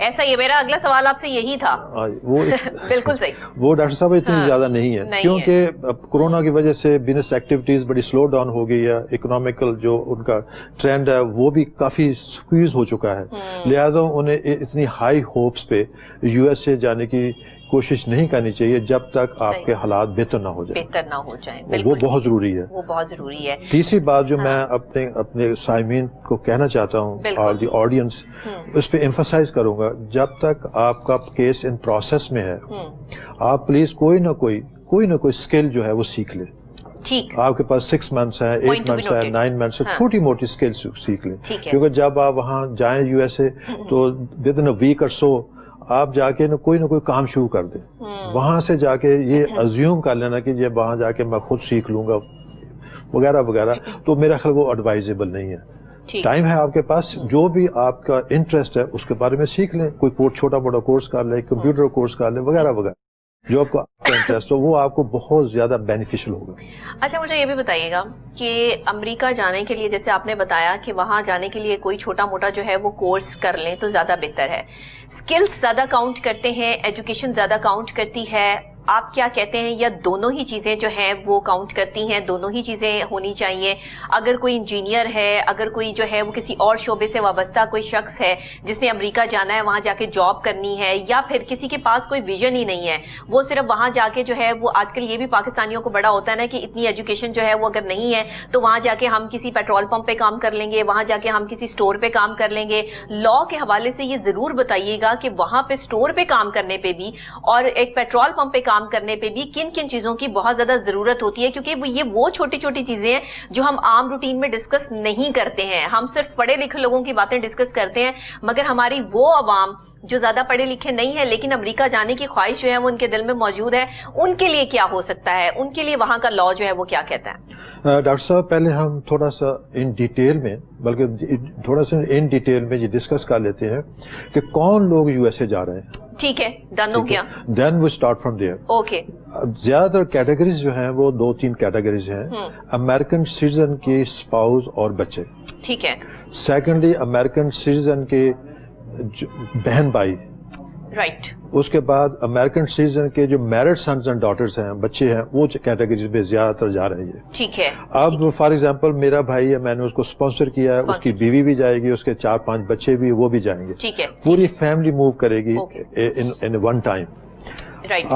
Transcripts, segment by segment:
ایسا یہ میرا اگلا سوال آپ سے یہی تھا. وہ بالکل صحیح. وہ ڈاکٹر صاحب اتنی زیادہ نہیں ہے کیونکہ کورونا کی وجہ سے بزنس ایکٹیویٹیز بڑی سلو ڈاؤن ہو گئی ہے, اکنامیکل جو ان کا ٹرینڈ ہے وہ بھی کافی سکویز ہو چکا ہے, لہذا انہیں اتنی ہائی ہوپس پہ یو ایس اے جانے کی کوشش نہیں کرنی چاہیے جب تک آپ کے حالات بہتر نہ ہو جائیں. وہ بہت ضروری ہے. وہ بہت ضروری ہے. تیسری بات جو میں اپنے سامعین کو کہنا چاہتا ہوں اور دی آڈینس اس پہ ایمفسائز کروں گا, جب تک آپ کا کیس ان پروسیس میں ہے آپ پلیز کوئی نہ کوئی اسکل جو ہے وہ سیکھ لیں. آپ کے پاس 6 months ہے, 8 months ہے, 9 months ہے, چھوٹی موٹی اسکلس سیکھ لیں, کیونکہ جب آپ وہاں جائیں یو ایس اے تو ود ان اے ویک اور سو آپ جا کے نہ کوئی کام شروع کر دیں. وہاں سے جا کے یہ ازیوم کر لینا کہ جب وہاں جا کے میں خود سیکھ لوں گا وغیرہ وغیرہ, تو میرا خیال وہ ایڈوائزیبل نہیں ہے. ٹائم ہے آپ کے پاس, جو بھی آپ کا انٹرسٹ ہے اس کے بارے میں سیکھ لیں, کوئی چھوٹا موٹا کورس کر لیں, کمپیوٹر کورس کر لیں وغیرہ وغیرہ, جو آپ کو انٹرسٹ ہو وہ آپ کو بہت زیادہ بینیفیشل ہوگا. اچھا مجھے یہ بھی بتائیے گا کہ امریکہ جانے کے لیے جیسے آپ نے بتایا کہ وہاں جانے کے لیے کوئی چھوٹا موٹا جو ہے وہ کورس کر لیں تو زیادہ بہتر ہے. اسکلز زیادہ کاؤنٹ کرتے ہیں, ایجوکیشن زیادہ کاؤنٹ کرتی ہے, آپ کیا کہتے ہیں, یا دونوں ہی چیزیں جو ہیں وہ کاؤنٹ کرتی ہیں, دونوں ہی چیزیں ہونی چاہیے؟ اگر کوئی انجینئر ہے, اگر کوئی جو ہے وہ کسی اور شعبے سے وابستہ کوئی شخص ہے جس نے امریکہ جانا ہے, وہاں جا کے جاب کرنی ہے, یا پھر کسی کے پاس کوئی ویژن ہی نہیں ہے, وہ صرف وہاں جا کے جو ہے وہ آج کل یہ بھی پاکستانیوں کو بڑا ہوتا ہے نا کہ اتنی ایجوکیشن جو ہے وہ اگر نہیں ہے تو وہاں جا کے ہم کسی پیٹرول پمپ پہ کام کر لیں گے, وہاں جا کے ہم کسی اسٹور پہ کام کر لیں گے. لا کے حوالے سے یہ ضرور بتائیے گا کہ وہاں پہ اسٹور پہ کام کرنے پہ بھی اور ایک پیٹرول پمپ پہ کام کرنے پہ بھی کن کن چیزوں کی بہت زیادہ ضرورت ہوتی ہے, کیونکہ یہ وہ چھوٹی چھوٹی چیزیں ہیں جو ہم عام روٹین میں ڈسکس نہیں کرتے ہیں. ہم صرف پڑھے لکھے لوگوں کی باتیں ڈسکس کرتے ہیں, مگر ہماری وہ عوام جو زیادہ پڑھے لکھے نہیں ہے لیکن امریکہ جانے کی خواہش جو ہے وہ ان کے دل میں موجود ہے, ان کے لیے کیا ہو سکتا ہے, ان کے لیے وہاں کا لا جو ہے وہ کیا کہتا ہے؟ ڈاکٹر صاحب پہلے ہم تھوڑا سا ان ڈیٹیل میں یہ ڈسکس کر لیتے ہیں کہ کون لوگ یو ایس اے جا رہے ہیں. ٹھیک ہے, ڈن ہو گیا. Then we start from there. Okay. زیادہ تر کیٹیگریز جو ہیں وہ 2-3 کیٹیگریز ہیں. امریکن سٹیزن کے اسپاؤز اور بچے, ٹھیک ہے. سیکنڈلی امریکن سٹیزن کے بہن بھائی, رائٹ. اس کے بعد امریکن سٹیزن کے جو میرڈ سنز اینڈ ڈاٹرز ہیں, بچے ہیں, وہ کیٹیگریز میں زیادہ تر جا رہے ہیں. ٹھیک ہے. اب فار ایگزامپل میرا بھائی ہے, میں نے اس کو اسپانسر کیا ہے, اس کی بیوی بھی جائے گی, اس کے 4-5 بچے بھی, وہ بھی جائیں گے. ٹھیک ہے. پوری فیملی موو کرے گی ان ون ٹائم. رائٹ.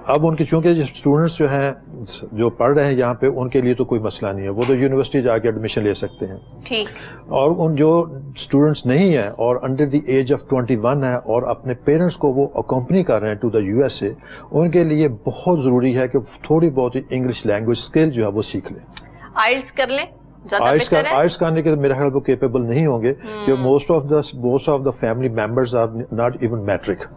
اب ان کی چونکہ اسٹوڈنٹس جو ہیں جو پڑھ رہے ہیں یہاں پہ, ان کے لیے تو کوئی مسئلہ نہیں ہے, وہ تو یونیورسٹی جا کے ایڈمیشن لے سکتے ہیں. ٹھیک. اور ان جو اسٹوڈنٹس نہیں ہیں اور انڈر دی ایج آف 21 ہے اور اپنے پیرنٹس کو وہ اکمپنی کر رہے ہیں to the U S A, ان کے لیے بہت ضروری ہے کہ تھوڑی بہت انگلش لینگویج اسکل جو ہے وہ سیکھ لیں. آئلٹس کر لیں. آئلٹس کرنے کے میرے خیال وہ کیپیبل نہیں ہوں گے, کہ most of the family members are not even matric.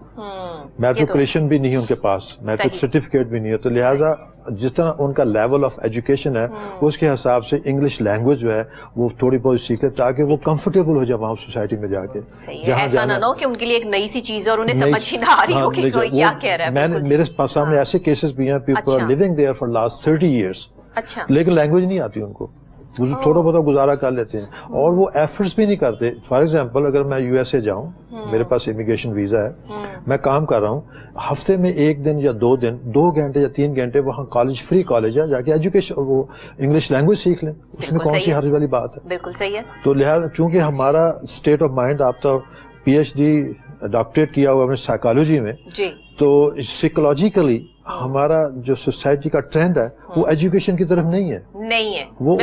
Matriculation بھی نہیں ان کے پاس, میٹرک سرٹیفکیٹ بھی نہیں ہے, تو لہٰذا جس طرح ان کا لیول آف ایجوکیشن ہے اس کے حساب سے انگلش لینگویج جو ہے وہ تھوڑی بہت سیکھ لے, تاکہ وہ کمفرٹیبل ہو جائے وہاں سوسائٹی میں جا کے. ایسا نہ ہو کہ ان کے لیے ایک نئی سی چیز اور انہیں سمجھ ہی نہ آ رہی ہو کہ کوئی کیا کہہ رہا ہے. میرے سامنے ایسے کیسز بھی ہیں, people are living there for last 30 years, لیکن لینگویج نہیں آتی ان کو, تھوڑا بہت گزارا کر لیتے ہیں اور وہ ایفرٹس بھی نہیں کرتے. فار ایگزامپل اگر میں یو ایس اے جاؤں, میرے پاس امیگریشن ویزا ہے, میں کام کر رہا ہوں, ہفتے میں 1 دن یا 2 دن 2 گھنٹے یا 3 گھنٹے وہاں کالج, فری کالج ہے, جا کے ایجوکیشن وہ انگلش لینگویج سیکھ لیں, اس میں کون سی حرج والی بات ہے. بالکل صحیح ہے. تو لہٰذا چونکہ ہمارا اسٹیٹ آف مائنڈ, آپ تو پی ایچ ڈی ڈاکٹریٹ کیا ہوا ہم نے سائیکالوجی میں, تو سائیکولوجیکلی ہمارا جو سوسائٹی کا ٹرینڈ ہے وہ ایجوکیشن کی طرف نہیں ہے. وہ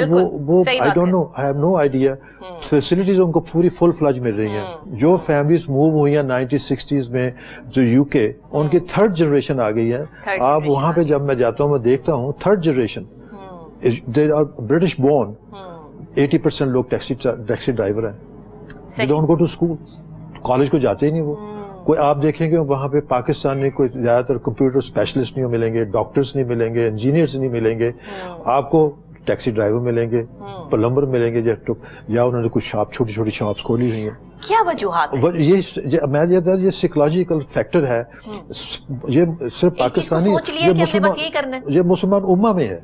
I don't know, I have no idea. Facilities ان کو پوری فل فلج مل رہی ہیں. جو فیملیز موو ہوئی ہیں 1960s میں جو یو کے, ان کی 3rd جنریشن آ گئی ہے. آپ وہاں پہ جب میں جاتا ہوں میں دیکھتا ہوں 3rd generation they are British born, 80% لوگ ٹیکسی ڈرائیور ہیں. They don't go to school, college کو جاتے ہی نہیں وہ. کوئی آپ دیکھیں گے وہاں پہ پاکستانی کوئی زیادہ تر کمپیوٹر اسپیشلسٹ نہیں ملیں گے, ڈاکٹرز نہیں ملیں گے, انجینئرز نہیں ملیں گے, آپ کو ٹیکسی ڈرائیور ملیں گے, پلمبر ملیں گے, یا انہوں نے کچھ شاپ, چھوٹی چھوٹی شاپس کھولی ہوئی ہیں. کیا وجوہات ہیں؟ یہ سائیکولوجیکل فیکٹر ہے. یہ صرف پاکستانی, یہ مسلمان امہ میں ہے.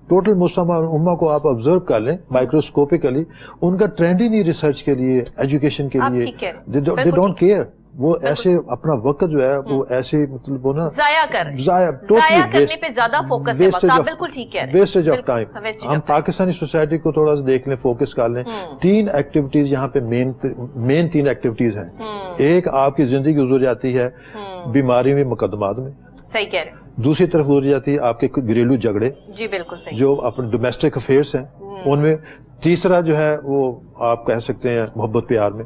ٹوٹل مسلمان امہ کو آپ آبزرو کر لیں مائکروسکوپیکلی, ان کا ٹرینڈ ہی نہیں ریسرچ کے لیے, ایجوکیشن کے لیے. They don't care. وہ ایسے اپنا وقت جو ہے وہ ایسے مطلب وہ نا ضائع کرنے پہ زیادہ فوکس ہے. بالکل ٹھیک ہے, ویسٹیج آف ٹائم. ہم پاکستانی سوسائٹی کو تھوڑا سا دیکھ لیں, فوکس کر لیں. 3 ایکٹیویٹیز یہاں پہ مین 3 ایکٹیویٹیز ہیں. ایک آپ کی زندگی گزر جاتی ہے بیماری میں, مقدمات میں. صحیح کہہ رہے ہیں. دوسری طرف گزر جاتی ہے آپ کے گھریلو جھگڑے, جی بالکل صحیح, جو اپنے ڈومیسٹک افیئرس ہیں ان میں. تیسرا جو ہے وہ آپ کہہ سکتے ہیں محبت پیار میں.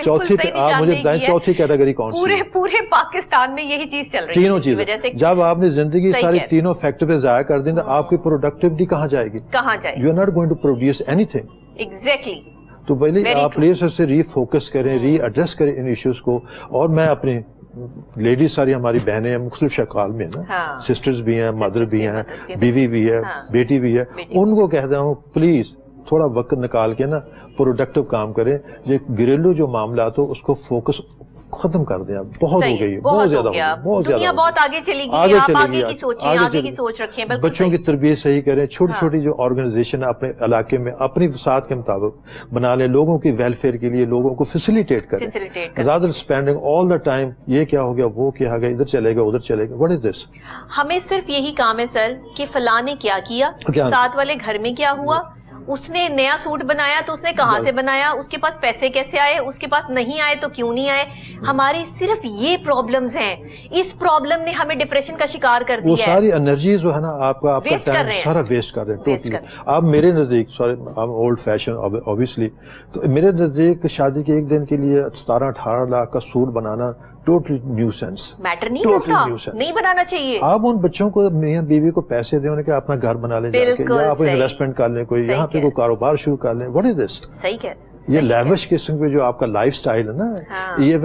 چوتھی پہ آپ مجھے بتائیں چوتھی کیٹیگری کون سی؟ پورے پاکستان میں یہی چیز چل رہی ہے. تینوں چیزیں جب آپ نے زندگی ساری تینوں فیکٹر پہ ضائع کر دیں تو آپ کی پروڈکٹیوٹی کہاں جائے گی؟ You are not going to produce anything. Exactly. تو پہلے آپ پلیز اسے ری فوکس کریں, ری ایڈریس کریں ان ایشوز کو. اور میں اپنی لیڈیز ساری ہماری بہنیں ہیں, مختلف شکال میں نا, سسٹرز بھی ہیں, مدر بھی ہیں, بیوی بھی ہے, بیٹی بھی ہے, ان کو کہتا ہوں پلیز تھوڑا وقت نکال کے نا پروڈکٹیو کام کریں. یہ گھریلو جو معاملات ہو اس کو فوکس ختم کر دیں. بہت ہو گئی, بہت زیادہ ہو گئی, بہت زیادہ. بہت آگے چلی گئی, آپ آگے کی سوچیں, آگے کی سوچ رکھیں. بچوں کی تربیت صحیح کریں. چھوٹی چھوٹی جو آرگنائزیشن اپنے علاقے میں اپنی وسعت کے مطابق بنا لیں, لوگوں کی ویلفیئر کے لیے لوگوں کو فیسیلیٹیٹ کریں, rather spending all the time یہ کیا ہو گیا, وہ کیا ہو گیا, ادھر چلے گا, ادھر چلے گا. واٹ از دس؟ ہمیں صرف یہی کام ہے سر کہ فلاں نے کیا کیا, ساتھ والے گھر میں کیا ہوا, اس نے نیا سوٹ بنایا تو اس نے کہاں سے بنایا, اس کے پاس پیسے کیسے آئے, اس کے پاس نہیں آئے تو کیوں نہیں آئے. ہماری صرف یہ پرابلمز ہیں. اس پرابلم نے ہمیں ڈپریشن کا شکار کر دیا ہے. وہ ساری انرجی جو ہے نا آپ کا ٹائم سارا ویسٹ کر رہے ہیں. آپ میرے نزدیک, سوری اولڈ فیشن اوبیسلی, تو میرے نزدیک شادی کے ایک دن کے لیے 17-18 لاکھ کا سوٹ بنانا ٹوٹلی نیو سینس, میٹر نہیں کرتا, نہیں بنانا چاہیے. آپ ان بچوں کو, میاں بیوی کو پیسے دیں, انہیں کہ اپنا گھر بنا لیں جا کے, یا آپ انویسٹمنٹ کر لیں, کوئی یہاں پہ کوئی کاروبار شروع کر لیں. واٹ از دس؟ صحیح کہہ. یہ لیوش قسم پہ جو آپ کا لائف سٹائل ہے نا, یہ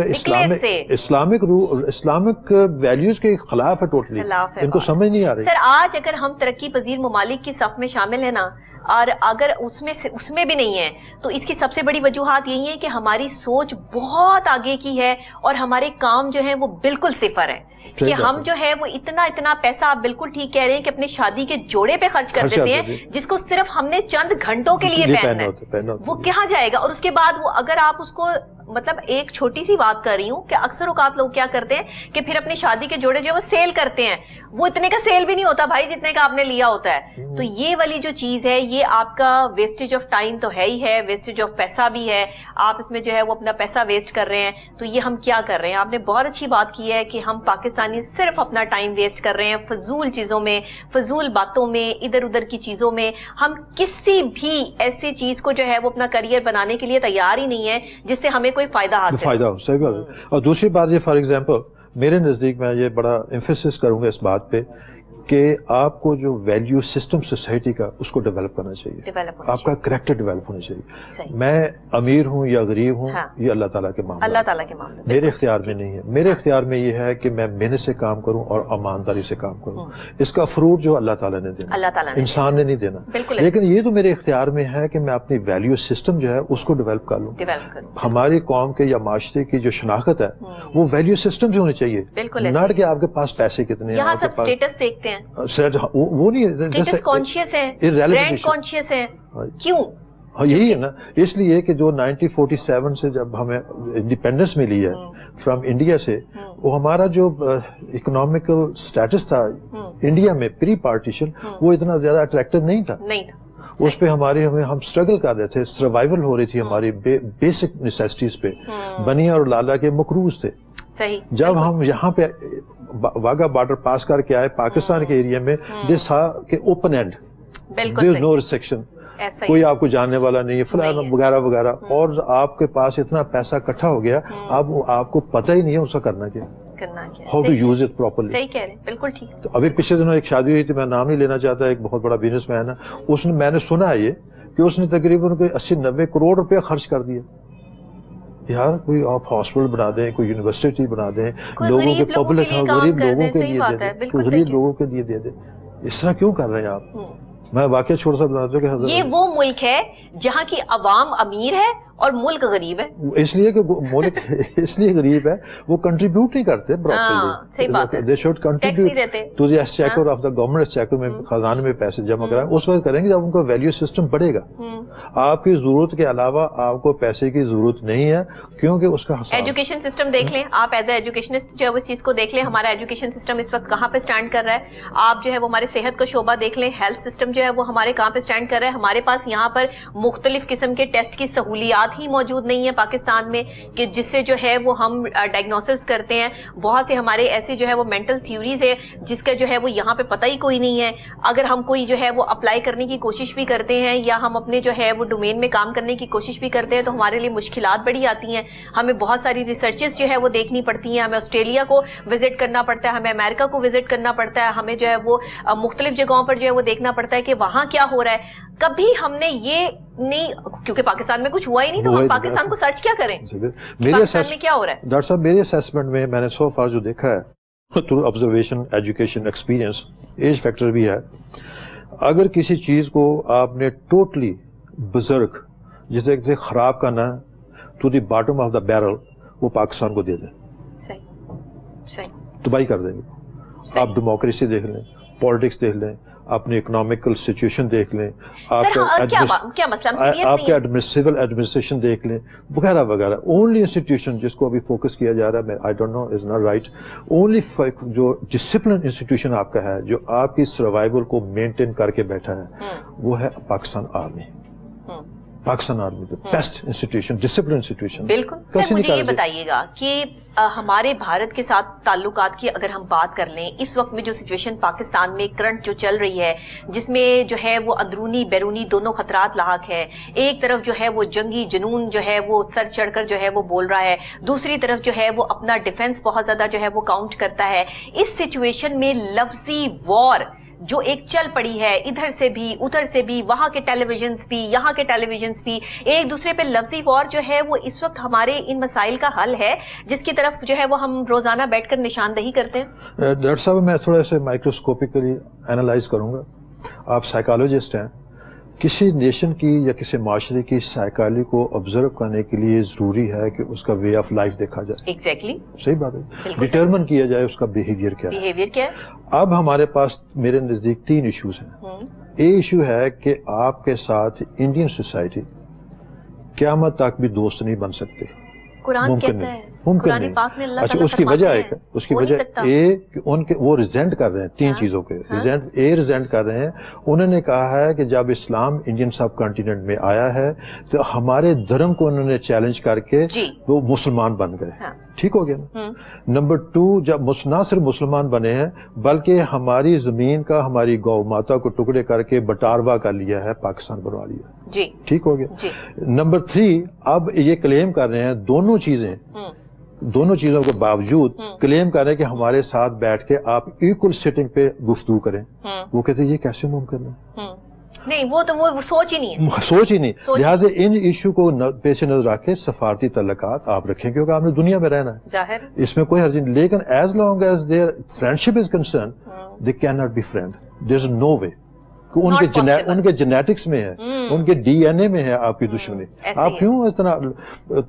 اسلامک ویلیوز کے خلاف ہے ٹوٹلی. ان کو سمجھ نہیں آ رہی. سر آج اگر ہم ترقی پذیر ممالک کی صف میں شامل ہیں نا, اور اگر اس میں بھی نہیں ہے, تو اس کی سب سے بڑی وجوہات یہی ہے کہ ہماری سوچ بہت آگے کی ہے اور ہمارے کام جو ہیں وہ بالکل صفر ہے. کہ ہم جو ہے وہ اتنا پیسہ, آپ بالکل ٹھیک کہہ رہے ہیں, کہ اپنے شادی کے جوڑے پہ خرچ کر دیتے ہیں, جس کو صرف ہم نے چند گھنٹوں کے لیے پہننا ہے. وہ کہاں جائے گا؟ اور اس کے بعد وہ, اگر آپ اس کو, مطلب ایک چھوٹی سی بات کر رہی ہوں کہ اکثر اوقات لوگ کیا کرتے ہیں کہ پھر اپنی شادی کے جوڑے جو وہ سیل کرتے ہیں, وہ اتنے کا سیل بھی نہیں ہوتا بھائی جتنے کا آپ نے لیا ہوتا ہے. تو یہ والی جو چیز ہے, یہ آپ کا ویسٹیج آف ٹائم تو ہے ہی ہے, ویسٹیج آف پیسہ بھی ہے. آپ اس میں جو ہے وہ اپنا پیسہ ویسٹ کر رہے ہیں. تو یہ ہم کیا کر رہے ہیں؟ آپ نے بہت اچھی بات کی ہے کہ ہم پاکستانی صرف اپنا ٹائم ویسٹ کر رہے ہیں فضول چیزوں میں, فضول باتوں میں, ادھر ادھر کی چیزوں میں. ہم کسی بھی ایسی چیز کو جو ہے وہ اپنا کریئر بنانے کے لیے تیار ہی نہیں ہے جس سے ہمیں کوئی فائدہ ہو. صحیح بات ہے. اور دوسری بات یہ, فار ایگزامپل میرے نزدیک میں یہ بڑا ایمفیسس کروں گا اس بات پہ کہ آپ کو جو ویلیو سسٹم سوسائٹی کا اس کو ڈیولپ کرنا چاہیے, آپ کا کریکٹر ڈیولپ ہونا چاہیے. میں امیر ہوں یا غریب ہوں, یہ اللہ تعالیٰ کے معاملہ, میرے اختیار میں نہیں ہے. میرے اختیار میں یہ ہے کہ میں محنت سے کام کروں اور ایمانداری سے کام کروں. اس کا فروٹ جو اللہ تعالیٰ نے دینا, انسان نے نہیں دینا. لیکن یہ تو میرے اختیار میں ہے کہ میں اپنی ویلیو سسٹم جو ہے اس کو ڈیولپ کر لوں. ہماری قوم کے یا معاشرے کی جو شناخت ہے وہ ویلیو سسٹم سے ہونی چاہیے, نہ کہ آپ کے پاس پیسے کتنے ہیں. یہاں سب اسٹیٹس دیکھتے ہیں, وہ نہیں, اسٹیٹس کانشیس ہیں, برانڈ کانشیس ہیں. کیوں؟ یہی ہے نا, اس لیے کہ جو 1947 سے جب ہمیں انڈیپینڈنس ملی ہے فرام انڈیا سے, وہ ہمارا جو اکنامیکل سٹیٹس تھا انڈیا میں پری پارٹیشن, وہ اتنا زیادہ اٹریکٹیو نہیں تھا. اس پہ ہم سٹرگل کر رہے تھے, سروائیول ہو رہی تھی ہماری بیسک نیسیسٹیز پہ. بنیا اور لالا کے مقروض تھے. جب ہم یہاں پہ واگا بارڈر پاس کر کے آئے پاکستان کے ایریا میں, دے سا کہ open and, there is no restriction, کوئی آپ کو جاننے والا نہیں ہے فلاں وغیرہ وغیرہ. اور آپ کے پاس اتنا پیسہ اکٹھا ہو گیا, اب آپ کو پتہ ہی نہیں ہے اس کا کرنا کیا, how to use it properly. صحیح کہہ رہے ہیں, بالکل ٹھیک. تو ابھی پچھلے دنوں ایک شادی ہوئی تھی, میں نام نہیں لینا چاہتا, ایک بہت بڑا بزنس مین ہے, اس نے, میں نے سنا ہے یہ کہ اس نے تقریباً کوئی 80-90 کروڑ روپے خرچ کر دیا. یار کوئی آپ ہاسپٹل بنا دیں, کوئی یونیورسٹی بنا دیں, لوگوں کے پبلک, غریب لوگوں کے لیے دے دیں, غریب لوگوں کے لیے دے دیں. اس طرح کیوں کر رہے ہیں آپ؟ میں واقعہ چھوڑ سا بتاتا ہوں کہ یہ وہ ملک ہے جہاں کی عوام امیر ہے اور ملک غریب ہے. اس لیے کہ ملک اس لیے غریب ہے وہ کنٹریبیوٹ نہیں کرتے properly. They should contribute to the exchequer of the government exchequer میں خزانے میں پیسے جمع کرائیں. اس وقت کریں گے جب ان کا ویلیو سسٹم بڑھے گا. آپ کی ضرورت کے علاوہ آپ کو پیسے کی ضرورت نہیں ہے کیونکہ اس کا ایجوکیشن سسٹم دیکھ لیں آپ ایز اے ایجوکیشنسٹ جو ہے اس چیز کو دیکھ لیں. ہمارا ایجوکیشن سسٹم اس وقت کہاں پہ اسٹینڈ کر رہا ہے. آپ جو ہے وہ ہمارے صحت کا شعبہ دیکھ لیں, ہیلتھ سسٹم جو ہے وہ ہمارے کہاں پہ اسٹینڈ کر رہا ہے. ہمارے پاس یہاں پر مختلف قسم کے ٹیسٹ کی سہولیات ہی موجود نہیں ہے پاکستان میں کہ جس سے جو ہے وہ ہم ڈائگنوسس کرتے ہیں. بہت سے ہمارے ایسے جو ہے وہ مینٹل تھیوریز ہے جس کا جو ہے وہ یہاں پہ پتہ ہی کوئی نہیں ہے. اگر ہم کوئی جو ہے وہ اپلائی کرنے کی کوشش بھی کرتے ہیں یا ہم اپنے جو ہے وہ ڈومین میں کام کرنے کی کوشش بھی کرتے ہیں تو ہمارے لیے مشکلات بڑی آتی ہیں. ہمیں بہت ساری ریسرچز جو ہے وہ دیکھنی پڑتی ہیں. ہمیں آسٹریلیا کو وزٹ کرنا پڑتا ہے, ہمیں امریکہ کو وزٹ کرنا پڑتا ہے, ہمیں جو ہے وہ مختلف جگہوں پر جو ہے وہ دیکھنا پڑتا ہے کہ وہاں کیا ہو رہا ہے. کبھی ہم نے یہ نہیں, کیونکہ پاکستان میں کچھ ہوا ہی نہیں تو ہم پاکستان کو سرچ کیا کریں پاکستان میں کیا ہو رہا ہے. ڈاکٹر صاحب میری اسیسمنٹ میں میں نے سو فار جو دیکھا ہے through observation, education, experience, age factor بھی ہے. اگر کسی چیز کو آپ نے ٹوٹلی بزرگ جسے خراب کرنا ہے to the bottom of the barrel وہ پاکستان کو دے دیں, تباہی کر دیں گے. آپ ڈیموکریسی دیکھ لیں, پالیٹکس دیکھ لیں, اپنی اکنامیکل سچویشن دیکھ لیں, آپ کا سول ایڈمنسٹریشن دیکھ لیں وغیرہ وغیرہ. اونلی انسٹیٹیوشن جس کو ابھی فوکس کیا جا رہا ہے I don't know is not right, only جو ڈسپلن انسٹیٹیوشن آپ کا ہے جو آپ کی سروائیول کو مینٹین کر کے بیٹھا ہے وہ ہے Pakistan army. Pakistan army best institution, discipline institution. بالکل. مجھے یہ بتائیے گا کہ ہمارے بھارت کے ساتھ تعلقات کی اگر ہم بات کر لیں اس وقت میں جو سچویشن پاکستان میں کرنٹ جو چل رہی ہے جس میں جو ہے وہ اندرونی بیرونی دونوں خطرات لاحق ہے. ایک طرف جو ہے وہ جنگی جنون جو ہے وہ سر چڑھ کر جو ہے وہ بول رہا ہے, دوسری طرف جو ہے وہ اپنا ڈیفنس بہت زیادہ جو ہے وہ کاؤنٹ کرتا ہے. اس سچویشن میں لفظی وار جو ایک چل پڑی ہے ادھر سے بھی ادھر سے بھی, وہاں کے ٹیلی ویژنز بھی یہاں کے ٹیلی ویژنز بھی, ایک دوسرے پہ لفظی وار جو ہے وہ اس وقت ہمارے ان مسائل کا حل ہے جس کی طرف جو ہے وہ ہم روزانہ بیٹھ کر نشاندہی کرتے ہیں. ڈاکٹر صاحب میں تھوڑا سا مائکروسکوپکلی اینالائز کروں گا. آپ سائیکالوجسٹ ہیں, کسی نیشن کی یا کسی معاشرے کی سائیکالوجی کو آبزرو کرنے کے لیے ضروری ہے کہ اس کا وے آف لائف دیکھا جائے. ایگزیکٹلی صحیح بات ہے, ڈٹرمن کیا جائے اس کا بیہیویئر کیا ہے. اب ہمارے پاس میرے نزدیک 3 ایشوز ہیں. ایک ایشو ہے کہ آپ کے ساتھ انڈین سوسائٹی قیامت تک بھی دوست نہیں بن سکتے. ممکن نہیں. اچھا اس کی وجہ ایک کہ ان کے وہ ریزینٹ کر رہے ہیں 3 چیزوں کے. ریزینٹ کر رہے ہیں. انہوں نے کہا ہے کہ جب اسلام انڈین سب کانٹیننٹ میں آیا ہے تو ہمارے دھرم کو انہوں نے چیلنج کر کے وہ مسلمان بن گئے. ٹھیک ہو گیا نا. نمبر 2 جب نہ صرف مسلمان بنے ہیں بلکہ ہماری زمین کا ہماری گو ماتا کو ٹکڑے کر کے بٹاروا کر لیا ہے, پاکستان بنوا لیا. ٹھیک ہو گیا. نمبر 3 اب یہ کلیم کر رہے ہیں دونوں چیزوں کے باوجود کلیم کر رہے ہیں کہ ہمارے ساتھ بیٹھ کے آپ ایکول سیٹنگ پہ گفتگو کریں. وہ کہتے ہیں یہ کیسے ممکن ہے؟ نہیں وہ سوچ ہی نہیں ہے. سوچ ہی نہیں. لہٰذا ان ایشو کو پیش نظر رکھ کے سفارتی تعلقات آپ رکھیں کیونکہ آپ نے دنیا میں رہنا ہے, ظاہر اس میں کوئی حرج نہیں. لیکن as long as there friendship is concern they can not be friend. There is no way. ان کے جینیٹکس میں ہے, ان کے ڈی این اے میں ہے آپ کی دشمنی. آپ کیوں اتنا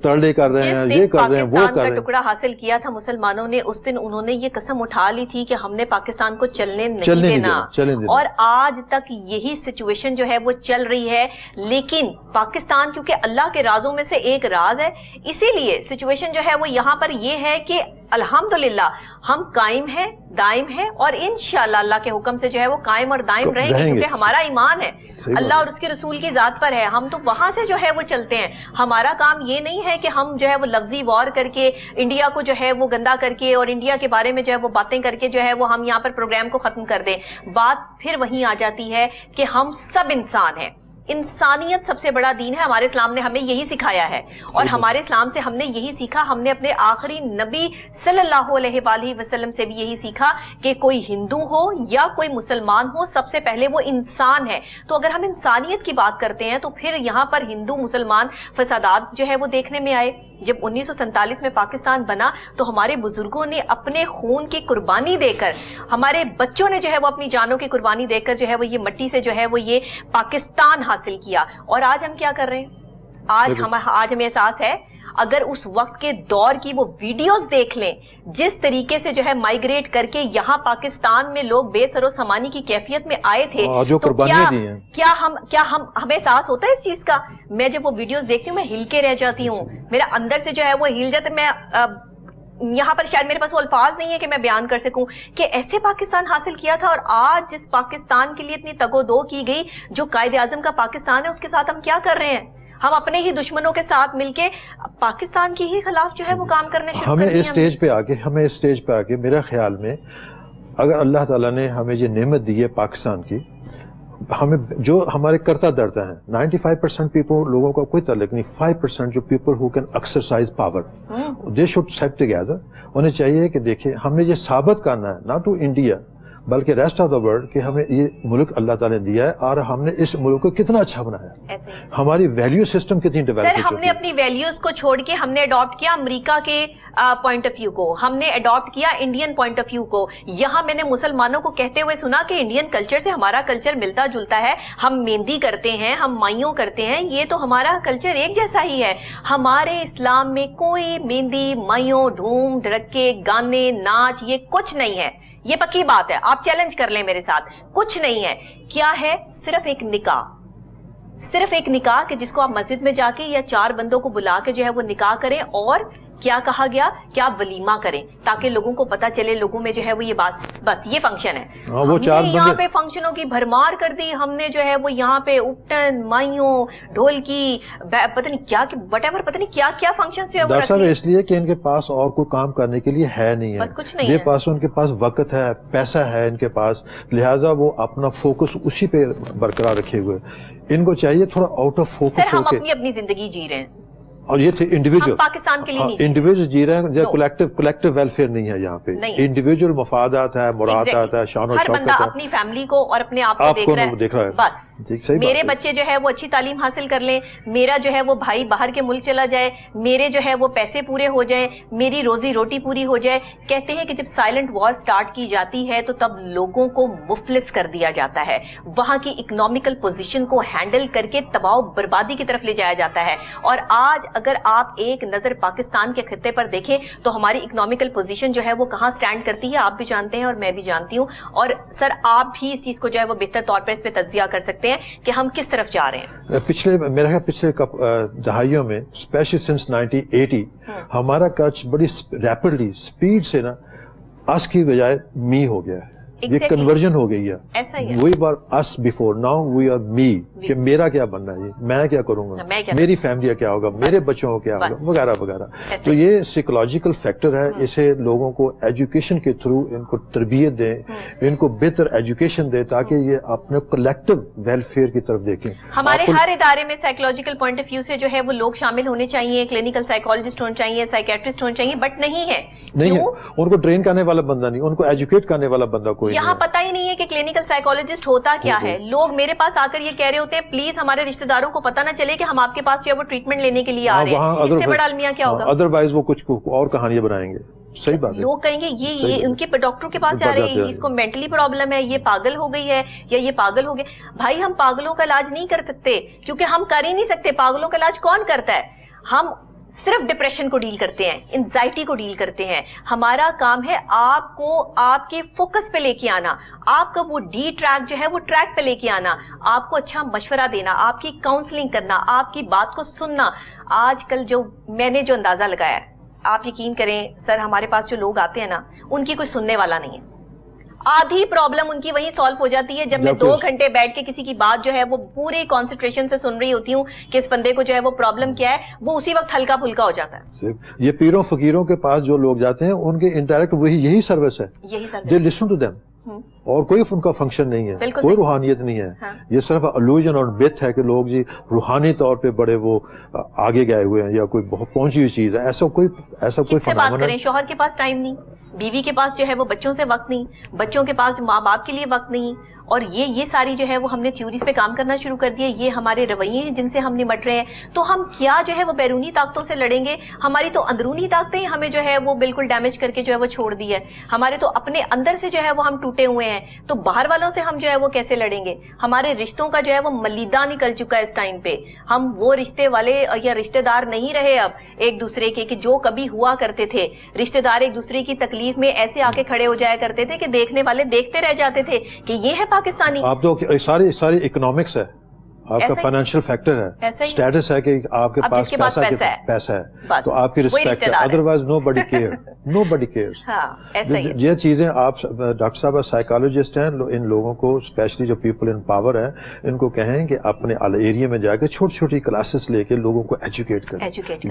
ترلے کر رہے ہیں, یہ کر رہے ہیں, وہ کر رہے ہیں. ٹکڑا حاصل کیا تھا مسلمانوں نے اس دن انہوں نے یہ قسم اٹھا لی تھی کہ ہم نے پاکستان کو چلنے نہیں دینا, اور آج تک یہی سچویشن جو ہے وہ چل رہی ہے. لیکن پاکستان کیونکہ اللہ کے رازوں میں سے ایک راز ہے, اسی لیے سچویشن جو ہے وہ یہاں پر یہ ہے کہ الحمدللہ ہم قائم ہیں, دائم ہیں, اور انشاءاللہ اللہ کے حکم سے جو ہے وہ قائم اور دائم رہیں گے کیونکہ ہمارا ایمان ہے اللہ اور اس کے رسول کی ذات پر ہے. ہم تو وہاں سے جو ہے وہ چلتے ہیں. ہمارا کام یہ نہیں ہے کہ ہم جو ہے وہ لفظی وار کر کے انڈیا کو جو ہے وہ گندا کر کے اور انڈیا کے بارے میں جو ہے وہ باتیں کر کے جو ہے وہ ہم یہاں پر پروگرام کو ختم کر دیں. بات پھر وہیں آ جاتی ہے کہ ہم سب انسان ہیں. انسانیت سب سے بڑا دین ہے. ہمارے اسلام نے ہمیں یہی سکھایا ہے اور ہمارے اسلام سے ہم نے یہی سیکھا. ہم نے اپنے آخری نبی صلی اللہ علیہ وآلہ وسلم سے بھی یہی سیکھا کہ کوئی ہندو ہو یا کوئی مسلمان ہو سب سے پہلے وہ انسان ہے. تو اگر ہم انسانیت کی بات کرتے ہیں تو پھر یہاں پر ہندو مسلمان فسادات جو ہے وہ دیکھنے میں آئے. جب 1947 میں پاکستان بنا تو ہمارے بزرگوں نے اپنے خون کی قربانی دے کر, ہمارے بچوں نے جو ہے وہ اپنی جانوں کی قربانی دے کر جو ہے وہ یہ مٹی سے جو ہے وہ یہ پاکستان حاصل کیا. اور آج ہم کیا کر رہے ہیں؟ آج ہمیں احساس ہے اگر اس وقت کے دور کی وہ ویڈیوز دیکھ لیں جس طریقے سے جو ہے مائیگریٹ کر کے یہاں پاکستان میں لوگ بے سر و سامانی کی کیفیت میں آئے تھے تو کیا ہمیں احساس ہوتا ہے اس چیز کا؟ میں جب وہ ویڈیوز دیکھتی ہوں میں ہل کے رہ جاتی ہوں, میرا اندر سے جو ہے وہ ہل جاتا ہے. میں یہاں پر شاید میرے پاس وہ الفاظ نہیں ہے کہ میں بیان کر سکوں کہ ایسے پاکستان حاصل کیا تھا, اور آج جس پاکستان کے لیے اتنی تگ و دو کی گئی جو قائد اعظم کا پاکستان ہے اس کے ساتھ ہم کیا کر رہے ہیں؟ ہم اپنے ہی دشمنوں کے ساتھ مل کے پاکستان کے ہی خلاف جو ہے وہ کام کرنے شروع کر دیا. ہمیں اس سٹیج پہ آگے میرا خیال میں اگر اللہ تعالیٰ نے ہمیں یہ نعمت دی ہے پاکستان کی, ہمیں جو ہمارے کرتا دھرتا ہیں 95% پیپل لوگوں کا کوئی تعلق نہیں, 5% جو people who can exercise power, they should sit together. انہیں چاہیے کہ دیکھیں ہم نے یہ ثابت کرنا ہے ناٹ ٹو انڈیا بلکہ ریسٹ آف دا ورلڈ کہ ہمیں یہ ملک اللہ تعالیٰ نے دیا ہے اور ہم نے اس ملک کو کتنا اچھا بنایا, ہماری ویلیو سسٹم کتنی ڈیولپ ہے. سر ہم نے اپنی ویلیوز کو چھوڑ کے ہم نے اڈاپٹ کیا امریکہ کے پوائنٹ آف ویو کو, ہم نے اڈاپٹ کیا انڈین پوائنٹ آف ویو کو. یہاں میں نے مسلمانوں کو کہتے ہوئے سنا کہ انڈین کلچر سے ہمارا کلچر ملتا جلتا ہے, ہم مہندی کرتے ہیں, ہم مائیوں کرتے ہیں, یہ تو ہمارا کلچر ایک جیسا ہی ہے. ہمارے اسلام میں کوئی مہندی, مائیوں, دھوم دھڑکے, گانے, ناچ یہ کچھ نہیں ہے. یہ پکی بات ہے, آپ چیلنج کر لیں میرے ساتھ, کچھ نہیں ہے. کیا ہے؟ صرف ایک نکاح, صرف ایک نکاح کہ جس کو آپ مسجد میں جا کے یا 4 بندوں کو بلا کے جو ہے وہ نکاح کریں, اور کیا کہا گیا کہ آپ ولیمہ کریں تاکہ لوگوں کو پتا چلے, لوگوں میں جو ہے وہ یہ بات, بس یہ فنکشن ہے. ہم نے یہاں پہ فنکشنوں کی بھرمار کر دی, ہم نے جو ہے وہ یہاں پہ اپٹن, مائیوں, ڈھولکی, پتہ نہیں کیا وٹ ایور, پتہ نہیں کیا کیا فنکشنز جو ہے وہ رکھے. اس لیے کہ ان کے پاس اور کوئی کام کرنے کے لیے ہے نہیں ہے, بس کچھ نہیں ہے. ان کے پاس وقت ہے, پیسہ ہے ان کے پاس, لہٰذا وہ اپنا فوکس اسی پہ برقرار رکھے ہوئے. ان کو چاہیے تھوڑا آؤٹ آف فوکس. سر ہم اپنی زندگی جی رہے ہیں, اور یہ تھے انڈیویجول, پاکستان کے لیے نہیں, انڈیویجول جی رہے ہیں, کولیکٹیو ویلفیئر نہیں ہے یہاں پہ. انڈیویجول مفادات ہے, مرادات ہے, شان و شوکت ہے. ہر بندہ اپنی فیملی کو اور اپنے آپ کو دیکھ رہا ہے. بس میرے بچے جو ہے وہ اچھی تعلیم حاصل کر لیں, میرا جو ہے وہ بھائی باہر کے ملک چلا جائے, میرے جو ہے وہ پیسے پورے ہو جائیں, میری روزی روٹی پوری ہو جائے. کہتے ہیں کہ جب سائلنٹ وار سٹارٹ کی جاتی ہے تو تب لوگوں کو مفلس کر دیا جاتا ہے, وہاں کی اکنامیکل پوزیشن کو ہینڈل کر کے تباہ و بربادی کی طرف لے جایا جاتا ہے. اور آج اگر آپ ایک نظر پاکستان کے خطے پر دیکھیں تو ہماری اکنامیکل پوزیشن جو ہے وہ کہاں سٹینڈ کرتی ہے, آپ بھی جانتے ہیں اور میں بھی جانتی ہوں. اور سر آپ بھی اس چیز کو جو ہے وہ بہتر طور پر اس پہ تجزیہ کر سکتے ہیں کہ ہم کس طرف جا رہے ہیں. پچھلے دہائیوں میں اسپیشلی سنس 1980 ہمارا کلچ بڑی ریپڈلی اسپیڈ سے نا اس کی بجائے می ہو گیا ہے, یہ کنورژن ہو گئی ہے. وی ور اس بیفور, ناؤ وی آر می, کہ میرا کیا بننا ہے, میں کیا کروں گا, میری فیملی کیا ہوگا, میرے بچوں کو کیا ہوگا, وغیرہ وغیرہ. تو یہ سائیکولوجیکل فیکٹر ہے, اسے لوگوں کو ایجوکیشن کے تھرو ان کو تربیت دیں, ان کو بہتر ایجوکیشن دیں تاکہ یہ اپنے کلیکٹیو ویلفیئر کی طرف دیکھیں. ہمارے ہر ادارے میں سائیکولوجیکل پوائنٹ آف ویو سے جو ہے وہ لوگ شامل ہونے چاہیے, کلینکل سائیکولوجسٹ ہونے چاہیے, سائیکیٹرسٹ ہونے چاہیے, بٹ نہیں ہے. ان کو ٹرین کرنے والا بندہ نہیں, ان کو ایجوکیٹ کرنے والا بندہ کوئی یہاں پتہ ہی نہیں ہے کہ کلینکل سائیکولوجسٹ ہوتا کیا ہے. لوگ میرے پاس آ کر یہ کہہ رہے ہوتے ہیں پلیز ہمارے رشتہ داروں کو پتہ نہ چلے کہ ہم آپ کے پاس جو ہے وہ ٹریٹمنٹ لینے کے لیے آ رہے ہیں. اس سے بڑا المیہ کیا ہوگا؟ ادروائز وہ کچھ اور کہانیاں بنائیں گے. صحیح بات ہے, لوگ کہیں گے یہ ان کے ڈاکٹر کے پاس جا رہے ہیں, اس کو مینٹلی پرابلم ہے, یہ پاگل ہو گئی ہے, یا یہ پاگل ہو گیا. بھائی ہم پاگلوں کا علاج نہیں کر سکتے, کیونکہ ہم کر ہی نہیں سکتے. پاگلوں کا علاج کون کرتا ہے؟ ہم صرف ڈپریشن کو ڈیل کرتے ہیں, انزائٹی کو ڈیل کرتے ہیں. ہمارا کام ہے آپ کو آپ کے فوکس پہ لے کے آنا, آپ کا وہ ڈی ٹریک جو ہے وہ ٹریک پہ لے کے آنا, آپ کو اچھا مشورہ دینا, آپ کی کاؤنسلنگ کرنا, آپ کی بات کو سننا. آج کل جو میں نے جو اندازہ لگایا ہے, آپ یقین کریں سر, ہمارے پاس جو لوگ آتے ہیں نا ان کی کوئی سننے والا نہیں ہے. آدھی پرابلم ان کی وہیں سالو ہو جاتی ہے جب میں 2 گھنٹے بیٹھ کے کسی کی بات جو ہے وہ پوری کانسنٹریشن سے سن رہی ہوتی ہوں کہ اس بندے کو جو ہے وہ پرابلم کیا ہے, وہ اسی وقت ہلکا پھلکا ہو جاتا ہے. یہ پیروں فقیروں کے پاس جو لوگ جاتے ہیں ان کے انڈائریکٹ یہی سروس ہے, دے لسن ٹو دیم, اور کوئی ان کا فنکشن نہیں ہے, کوئی روحانیت نہیں ہے. یہ صرف الوژن اور بت ہے کہ لوگ جی روحانی طور پہ بڑے وہ آگے گئے ہوئے ہیں یا کوئی بہت پہنچی ہوئی چیز ہے. ایسا کوئی بات کریں, شوہر کے پاس ٹائم نہیں, بیوی کے پاس جو ہے وہ بچوں سے وقت نہیں, بچوں کے پاس ماں باپ کے لیے وقت نہیں. اور یہ ساری جو ہے وہ ہم نے تھیوریز پہ کام کرنا شروع کر دیا. یہ ہمارے رویے ہیں جن سے ہم نمٹ رہے ہیں. تو ہم کیا جو ہے وہ بیرونی طاقتوں سے لڑیں گے؟ ہماری تو اندرونی طاقتیں ہمیں جو ہے وہ بالکل ڈیمیج کر کے جو ہے وہ چھوڑ دی ہے. ہمارے تو اپنے اندر سے جو ہے وہ ہم ٹوٹے ہوئے ہیں. ہیں تو باہر والوں سے ہم جو ہے وہ کیسے لڑیں گے؟ ہمارے رشتوں کا جو ہے وہ ملیدہ نکل چکا ہے اس ٹائم پہ. ہم وہ رشتے والے یا رشتے دار نہیں رہے اب ایک دوسرے کے, کہ جو کبھی ہوا کرتے تھے. رشتے دار ایک دوسرے کی تکلیف میں ایسے آ کے کھڑے ہو جایا کرتے تھے کہ دیکھنے والے دیکھتے رہ جاتے تھے کہ یہ ہے پاکستانی. آپ تو ساری اکنامکس ہے, آپ کا فائنینشیل فیکٹر ہے, اسٹیٹس ہے کہ آپ کے پاس پیسہ ہے تو آپ کی رسپیکٹ ہے, ادروائز نو بڈی کیئر, نو بڈی کیئر. یہ چیزیں آپ ڈاکٹر صاحب سائیکالوجسٹ ہیں, ان لوگوں کو اسپیشلی جو پیپل ان پاور ہیں ان کو کہیں کہ اپنے ایریا میں جا کے چھوٹی چھوٹی کلاسز لے کے لوگوں کو ایجوکیٹ کریں,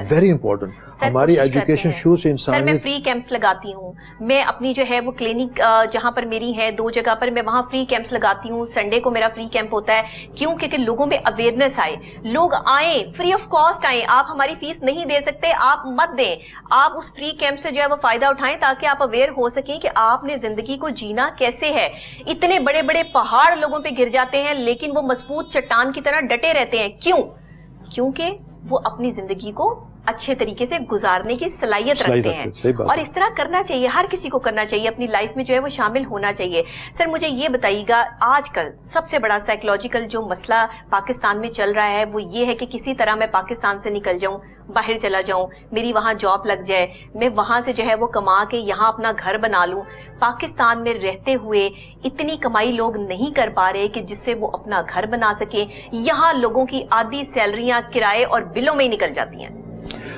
ویری امپورٹنٹ. ہماری ایجوکیشن شروع سے انسان میں فری کیمپس لگاتی ہوں, میں اپنی جو ہے وہ کلینک جہاں پر میری ہے 2 جگہ پر میں وہاں فری کیمپس لگاتی ہوں. سنڈے کو میرا فری کیمپ ہوتا ہے کیونکہ لوگوں میں اویئرنیس آئے, لوگ آئیں, فری آف کاسٹ آئیں. آپ ہماری فیس نہیں دے سکتے, آپ مت دیں, آپ اس فری کیمپ سے جو ہے وہ فائدہ اٹھائیں تاکہ آپ اویئر ہو سکیں کہ آپ نے زندگی کو جینا کیسے ہے. اتنے بڑے بڑے پہاڑ لوگوں پہ گر جاتے ہیں لیکن وہ مضبوط چٹان کی طرح ڈٹے رہتے ہیں. کیوں؟ کیونکہ وہ اپنی زندگی کو اچھے طریقے سے گزارنے کی صلاحیت رکھتے ہیں, اور اس طرح کرنا چاہیے, ہر کسی کو کرنا چاہیے, اپنی لائف میں جو ہے وہ شامل ہونا چاہیے. سر مجھے یہ بتائیے گا, آج کل سب سے بڑا سائیکولوجیکل جو مسئلہ پاکستان میں چل رہا ہے وہ یہ ہے کہ کسی طرح میں پاکستان سے نکل جاؤں, باہر چلا جاؤں, میری وہاں جاب لگ جائے, میں وہاں سے جو ہے وہ کما کے یہاں اپنا گھر بنا لوں. پاکستان میں رہتے ہوئے اتنی کمائی لوگ نہیں کر پا رہے کہ جس سے وہ اپنا گھر بنا سکیں. یہاں لوگوں کی آدھی سیلریاں کرائے اور بلوں میں ہی نکل جاتی ہیں.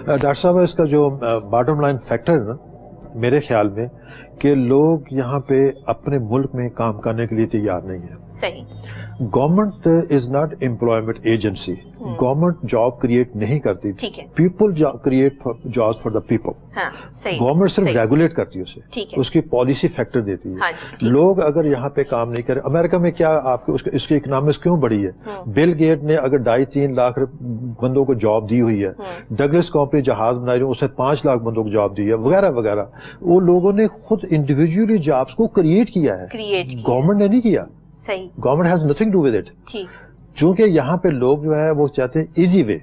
ڈاکٹر صاحب اس کا جو باٹم لائن فیکٹر ہے نا میرے خیال میں کہ لوگ یہاں پہ اپنے ملک میں کام کرنے کے لیے تیار نہیں ہیں. صحیح. Government is not employment agency, government job create نہیں کرتی, people create job for the people. Government صرف ریگولیٹ کرتی ہے اسے, اس کی پالیسی فیکٹر دیتی ہے. لوگ اگر یہاں پہ کام نہیں کریں, امریکہ میں کیا آپ کو اس کی اکنامکس کیوں بڑی ہے؟ بل گیٹ نے اگر 2.5-3 لاکھ بندوں کو جاب دی ہوئی ہے, ڈگلس کمپنی جہاز بنا رہی ہے اس نے 5 لاکھ بندوں کو جاب دی ہے, وغیرہ وغیرہ. وہ لوگوں نے خود انڈیویجولی جابس کو کریٹ کیا ہے, گورنمنٹ نے نہیں کیا. Government has nothing to with it. چونکہ یہاں پہ لوگ جو ہے وہ چاہتے ہیں ایزی وے.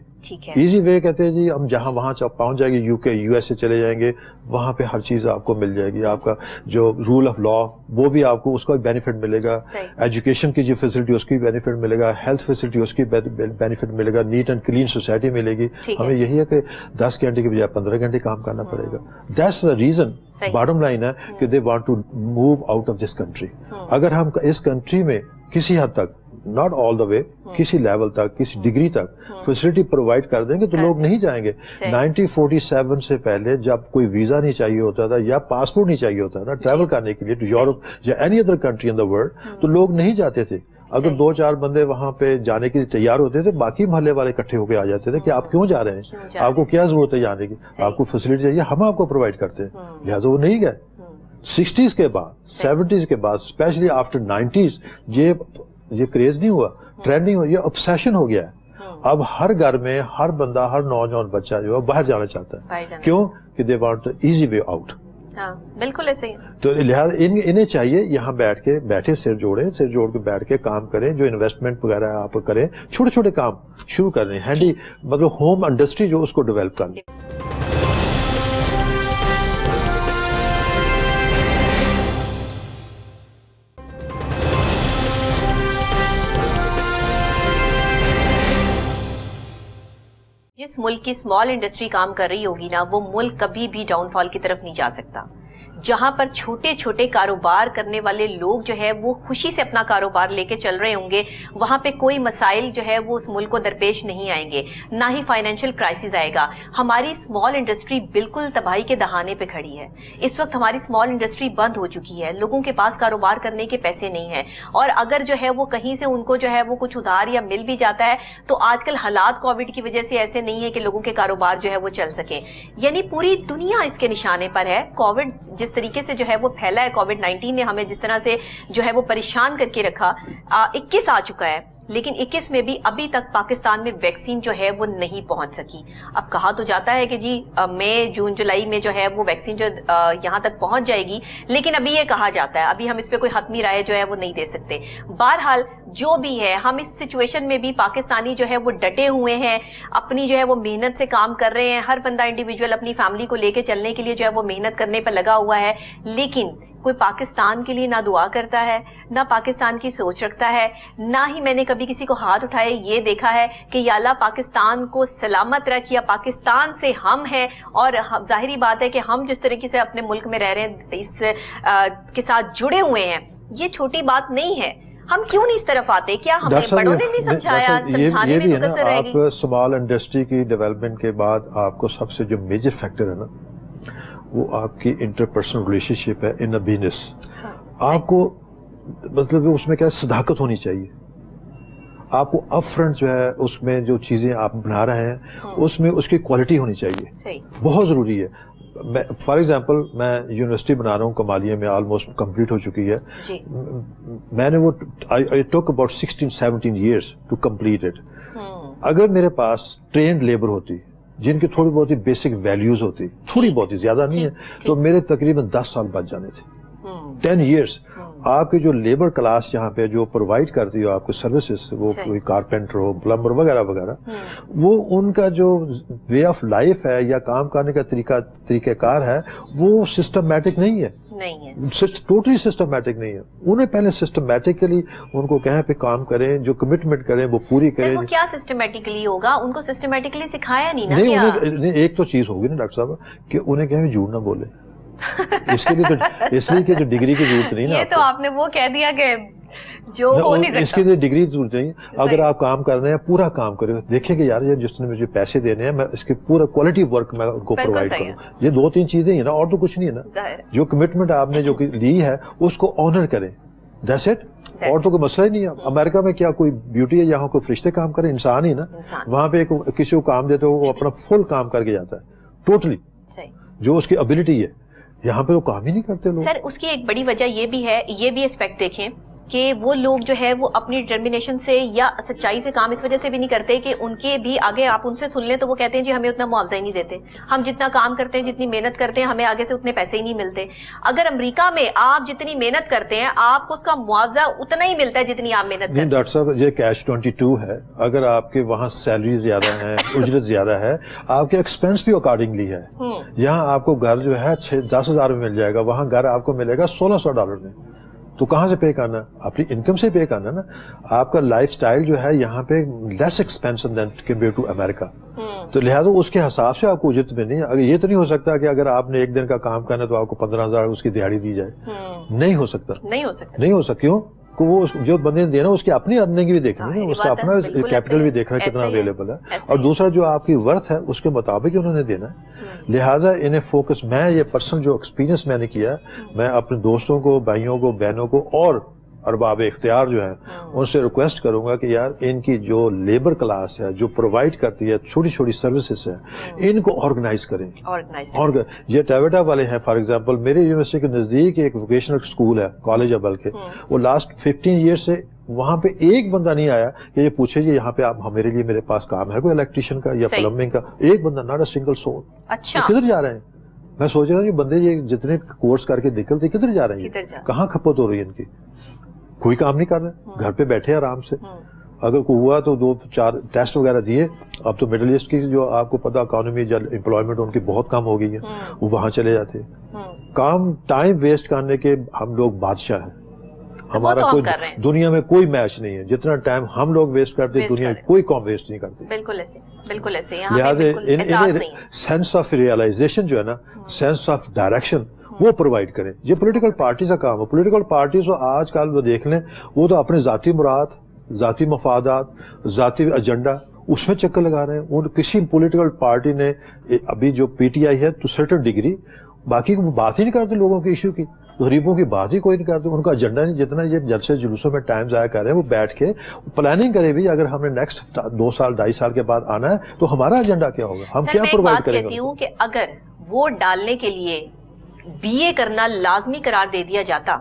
ایزی وے کہتے ہیں جی ہم جہاں وہاں پہنچ جائیں گے, UK USA چلے جائیں گے, وہاں پہ ہر چیز آپ کو مل جائے گی. آپ کا جو رول آف لا وہ بھی آپ کو اس کا بینیفٹ ملے گا, ایجوکیشن کی جو فیسلٹی اس کی بینیفٹ ملے گا, ہیلتھ فیسلٹی اس کی بینیفٹ ملے گا, نیٹ اینڈ کلین سوسائٹی ملے گی. ہمیں یہی ہے کہ 10 گھنٹے کی بجائے 15 گھنٹے کام کرنا پڑے گا. That's the reason. Bottom line ہے کہ they want to move out of this country. اگر ہم اس کنٹری میں کسی حد تک, ناٹ آل دا وے, کسی لیول تک, کسی ڈگری تک فیسلٹی پرووائڈ کر دیں گے تو لوگ نہیں جائیں گے. 1947 سے پہلے جب کوئی ویزا نہیں چاہیے ہوتا تھا یا پاسپورٹ نہیں چاہیے ہوتا تھا ٹریول کرنے کے لیے ٹو یورپ یا any other country in the world, تو لوگ نہیں جاتے تھے. اگر 2-4 بندے وہاں پہ جانے کے لیے تیار ہوتے تھے, باقی محلے والے اکٹھے ہو کے آ جاتے تھے کہ آپ کیوں جا رہے ہیں, آپ کو کیا ضرورت ہے جانے کی, آپ کو فیسلٹی چاہیے, ہم آپ کو پرووائڈ کرتے ہیں. لہٰذا وہ نہیں گئے. 60s کے بعد, 70s کے بعد, اسپیشلی آفٹر 90s یہ کریز نہیں ہوا, ٹرینڈ نہیں ہوا, یہ obsession ہو گیا ہے. اب ہر گھر میں ہر بندہ, ہر نوجوان بچہ جو ہے باہر جانا چاہتا ہے. کیوں؟ کہ they want the easy way out. بالکل ایسے ہی. تو لہٰذا انہیں چاہیے یہاں بیٹھے سر جوڑ کے بیٹھ کے کام کریں, جو انویسٹمنٹ وغیرہ آپ کریں, چھوٹے چھوٹے کام شروع کر رہے ہیں, ہینڈی مطلب ہوم انڈسٹری جو اس کو ڈیولپ کر لیں. جس ملک کی اسمال انڈسٹری کام کر رہی ہوگی نا, وہ ملک کبھی بھی ڈاؤن فال کی طرف نہیں جا سکتا. جہاں پر چھوٹے چھوٹے کاروبار کرنے والے لوگ جو ہے وہ خوشی سے اپنا کاروبار لے کے چل رہے ہوں گے, وہاں پہ کوئی مسائل جو ہے وہ اس ملک کو درپیش نہیں آئیں گے, نہ ہی فائنینشیل کرائسس آئے گا. ہماری اسمال انڈسٹری بالکل تباہی کے دہانے پہ کھڑی ہے. اس وقت ہماری اسمال انڈسٹری بند ہو چکی ہے, لوگوں کے پاس کاروبار کرنے کے پیسے نہیں ہیں, اور اگر جو ہے وہ کہیں سے ان کو جو ہے وہ کچھ ادھار یا مل بھی جاتا ہے تو آج کل حالات کووڈ کی وجہ سے ایسے نہیں ہے کہ لوگوں کے کاروبار جو ہے وہ چل سکیں. یعنی پوری دنیا اس کے نشانے پر ہے. کووڈ جس طریقے سے جو ہے وہ پھیلا ہے, کووڈ-19 نے ہمیں جس طرح سے جو ہے وہ پریشان کر کے رکھا, 21 آ چکا ہے, لیکن 21 میں بھی ابھی تک پاکستان میں ویکسین جو ہے وہ نہیں پہنچ سکی. اب کہا تو جاتا ہے کہ جی مئی جون جولائی میں جو ہے وہ ویکسین جو یہاں تک پہنچ جائے گی, لیکن ابھی یہ کہا جاتا ہے, ابھی ہم اس پہ کوئی حتمی رائے جو ہے وہ نہیں دے سکتے. بہرحال جو بھی ہے, ہم اس سچویشن میں بھی پاکستانی جو ہے وہ ڈٹے ہوئے ہیں, اپنی جو ہے وہ محنت سے کام کر رہے ہیں. ہر بندہ انڈیویجول اپنی فیملی کو لے کے چلنے کے لیے جو ہے وہ محنت کرنے پہ لگا ہوا ہے, لیکن کوئی پاکستان کے لیے نہ دعا کرتا ہے، نہ پاکستان کی سوچ رکھتا ہے، نہ ہی میں نے کبھی کسی کو ہاتھ اٹھائے یہ دیکھا ہے کہ یا اللہ پاکستان کو سلامت رکھ، یا پاکستان سے ہم ہیں، اور ظاہری بات ہے کہ ہم جس طریقے سے اپنے ملک میں رہ رہے ہیں اس کے ساتھ جڑے ہوئے ہیں، یہ چھوٹی بات نہیں ہے. ہم کیوں نہیں اس طرف آتے؟ کیا ہمیں بڑوں نے نہیں سمجھایا؟ سمجھانے میں مقصر رہ گئی. آپ اسمال انڈسٹری کی ڈیولپمنٹ کے بعد آپ کو سب سے جو میجر فیکٹر ہے نا وہ آپ کی انٹرپرسنل ریلیشن شپ ہے ان اے بزنس. آپ کو مطلب اس میں کیا صداقت ہونی چاہیے. آپ کو اپ فرنٹ جو ہے اس میں جو چیزیں آپ بنا رہے ہیں اس میں اس کی کوالٹی ہونی چاہیے، بہت ضروری ہے. فار ایگزامپل میں یونیورسٹی بنا رہا ہوں کمالیہ میں، آلموسٹ کمپلیٹ ہو چکی ہے. میں نے وہ I took about 16-17 years to complete it. اگر میرے پاس ٹرینڈ لیبر ہوتی جن کی تھوڑی بہت بیسک ویلیوز ہوتی، تھوڑی بہت ہی زیادہ نہیں ہے، تو میرے تقریباً 10 سال بچ جانے تھے. 10 years. آپ کی جو لیبر کلاس یہاں پہ جو پرووائڈ کرتی ہو آپ کو سروسز، وہ کوئی کارپینٹر ہو، پلمبر وغیرہ وغیرہ، وہ ان کا جو وے آف لائف ہے یا کام کرنے کا طریقہ کار ہے وہ سسٹمیٹک نہیں ہے، ٹوٹلی سسٹمیٹک نہیں ہے. انہیں پہلے سسٹمیٹکلی ان کو کہیں پہ کام کریں، جو کمٹمنٹ کریں وہ پوری کریں. کیا سسٹمیٹکلی ہوگا؟ ان کو سسٹمیٹکلی سکھایا نہیں نا. نہیں، ایک تو چیز ہوگی نا ڈاکٹر صاحب کہ انہیں کہیں جھوٹ نہ بولے. اس کے لیے تو اس لیے کہ جو ڈگری کی ضرورت نہیں نا. یہ تو آپ نے وہ کہہ دیا کہ جو ہو نہیں سکتا. اس کے لیے ڈگری کی ضرورت نہیں. اگر آپ کام کر رہے ہیں پورا کام کریں، دیکھیں کہ یار یہ جس نے مجھے پیسے دینے ہیں میں اس کے پورا کوالٹی ورک میں ان کو پرووائڈ کروں. یہ 2-3 چیزیں ہی نا، اور تو کچھ نہیں ہے نا. جو کمٹمنٹ آپ نے جو لی ہے اس کو آنر کریں، دیٹس اٹ. اور تو کوئی مسئلہ ہی نہیں ہے. امریکہ میں کیا کوئی بیوٹی ہے یہاں کوئی فرشتے کام کریں؟ انسان ہی نا. وہاں پہ کسی کو کام دیتے ہو وہ اپنا فل کام کر کے جاتا ہے ٹوٹلی، جو اس کی ابیلٹی ہے. یہاں پہ وہ کام ہی نہیں کرتے لوگ. سر اس کی ایک بڑی وجہ یہ بھی ہے، یہ بھی اسپیکٹ دیکھیں کہ وہ لوگ جو ہے وہ اپنی ڈٹرمنیشن سے یا سچائی سے کام اس وجہ سے بھی نہیں کرتے کہ ان کے بھی آگے آپ ان سے سن لیں تو وہ کہتے ہیں جی ہمیں اتنا معاوضہ ہی نہیں دیتے، ہم جتنا کام کرتے ہیں جتنی محنت کرتے ہیں ہمیں آگے سے اتنے پیسے ہی نہیں ملتے. اگر امریکہ میں آپ جتنی محنت کرتے ہیں آپ کو اس کا معاوضہ اتنا ہی ملتا ہے جتنی آپ محنت کرتے ہیں. ڈاکٹر صاحب یہ catch-22 ہے. اگر آپ کے وہاں سیلری زیادہ ہے، اجرت زیادہ ہے، آپ کے ایکسپینس بھی اکارڈنگلی ہے. یہاں آپ کو گھر جو ہے 10,000 میں مل جائے گا، وہاں گھر آپ کو ملے گا $1,600 میں. تو کہاں سے پے کرنا؟ اپنی انکم سے پے کرنا نا. آپ کا لائف سٹائل جو ہے یہاں پہ less expensive than compare to America. تو لہٰذا اس کے حساب سے آپ کو اجرت میں نہیں. اگر یہ تو نہیں ہو سکتا کہ اگر آپ نے ایک دن کا کام کرنا تو آپ کو 15,000 اس کی دیہڑی دی جائے. نہیں ہو سکتا. کیوں کہ وہ جو بندے نے دینا اس کی اپنی ارننگ بھی دیکھنی ہے، اس کا اپنا کیپٹل بھی دیکھنا ہے کتنا اویلیبل ہے، اور دوسرا جو آپ کی ورتھ ہے اس کے مطابق انہوں نے دینا ہے. لہٰذا انہیں فوکس، میں یہ پرسنل جو ایکسپیرینس میں نے کیا، میں اپنے دوستوں کو، بھائیوں کو، بہنوں کو اور ارباب اختیار جو ہیں ان سے ریکویسٹ کروں گا کہ یار ان کی جو لیبر کلاس ہے جو پرووائڈ کرتی ہے چھوٹی چھوٹی سروسز ہیں ان کو آرگنائز کریں. یہ ٹیویٹا والے ہیں فار ایگزامپل، میرے یونیورسٹی کے نزدیک ایک ووکیشنل اسکول ہے، کالج ہے بلکہ، وہ لاسٹ 15 ایئر سے وہاں پہ ایک بندہ نہیں آیا کہ یہ پوچھے جی یہاں پہ آپ میرے لیے میرے پاس کام ہے کوئی الیکٹریشین کا یا پلمبنگ کا. ایک بندہ، ناٹ اے سنگل سول. کدھر جا رہے ہیں؟ میں سوچ رہا ہوں یہ بندے یہ جتنے کورس کر کے نکلتے کدھر جا رہے ہیں؟ کہاں کھپت ہو رہی ہے ان کی؟ کوئی کام نہیں کر رہے، گھر پہ بیٹھے آرام سے. اگر کوئی ہوا تو 2-4 ٹیسٹ وغیرہ دیے. اب تو مڈل ایسٹ کی جو آپ کو پتا اکانومی یا امپلائمنٹ ان کی بہت کم ہو گئی ہے، وہ وہاں چلے جاتے ہیں. کام ٹائم ویسٹ کرنے کے ہم لوگ بادشاہ ہیں. ہمارا کوئی دنیا میں کوئی میچ نہیں ہے. جتنا ٹائم ہم لوگ ویسٹ کرتے ہیں دنیا میں کوئی کام ویسٹ نہیں کرتے. بالکل ایسے. لہٰذا سینس آف ریئلائزیشن جو ہے نا، سینس آف ڈائریکشن وہ پرووائڈ کریں. یہ پولیٹیکل پارٹیز کا کام ہے. پولیٹیکل پارٹیز آج کل وہ دیکھ لیں، وہ تو اپنے ذاتی مراد، ذاتی مفادات، ذاتی ایجنڈا اس میں چکر لگا رہے ہیں. کسی پولیٹیکل پارٹی نے ابھی جو PTI ہے تو سرٹن ڈگری، باقی کو بات ہی نہیں کرتے لوگوں کے ایشو کی، غریبوں کی بات ہی کوئی نہیں کرتے. ان کا ایجنڈا نہیں. جتنا یہ جلسے جلوسوں میں ٹائم ضائع کر رہے ہیں وہ بیٹھ کے پلاننگ کرے بھی اگر ہم نے نیکسٹ 2 سال 2.5 سال کے بعد آنا ہے تو ہمارا ایجنڈا کیا ہوگا، ہم کیا پرووائڈ کریں گے. میں کہتی ہوں کہ اگر ووٹ ڈالنے کے لیے BA کرنا لازمی قرار دے دیا جاتا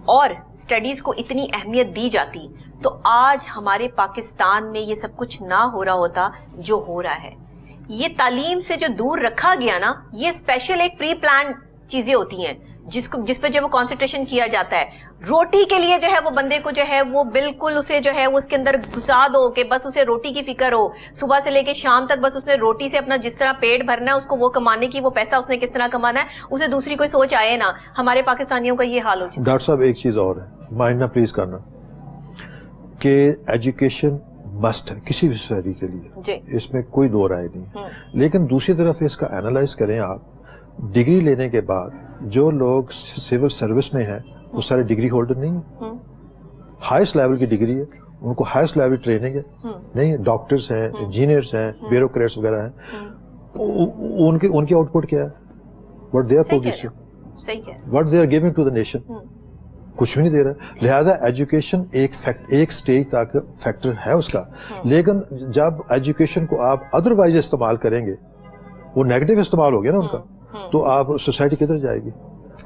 اور اسٹڈیز کو اتنی اہمیت دی جاتی تو آج ہمارے پاکستان میں یہ سب کچھ نہ ہو رہا ہوتا جو ہو رہا ہے. یہ تعلیم سے جو دور رکھا گیا نا، یہ اسپیشل ایک پری پلان چیزیں ہوتی ہیں جس پہ جو وہ کانسنٹریشن کیا جاتا ہے. روٹی کے لیے جو ہے وہ بندے کو جو ہے وہ بالکل اسے جو ہے وہ اس کے اندر گھسا دو کہ بس اسے روٹی کی فکر ہو, صبح سے لے کے شام تک بس اس نے روٹی سے اپنا جس طرح پیٹ بھرنا ہے, اس کو وہ کمانے کی, وہ پیسہ اس نے کس طرح کمانا ہے, اسے دوسری کوئی سوچ آئے نا. ہمارے پاکستانیوں کا یہ حال ہو چکا ہے. ڈاکٹر صاحب ایک چیز اور ہے, مائنڈ نہ پلیز کرنا, کہ ایجوکیشن مسٹ ہے کسی بھی سوسائٹی کے لیے, اس میں کوئی دو رائے نہیں. لیکن دوسری طرف اس کا اینالائز کریں آپ, ڈگری لینے کے بعد جو لوگ سول سروس میں ہیں وہ سارے ڈگری ہولڈر نہیں ہیں. ہائیسٹ لیول کی ڈگری ہے, ان کو ہائیسٹ لیول کی ٹریننگ ہے, نہیں ڈاکٹرز ہیں, انجینئرز ہیں, بیوروکریٹس وغیرہ ہیں, ان کی آؤٹ پٹ کیا ہے, what they are producing, what they are giving to the nation, کچھ بھی نہیں دے رہا. لہذا ایجوکیشن ایک سٹیج تک فیکٹر ہے اس کا, لیکن جب ایجوکیشن کو آپ ادروائز استعمال کریں گے, وہ نیگیٹو استعمال ہو گیا نا ان کا, تو آپ سوسائٹی کدھر جائے گی؟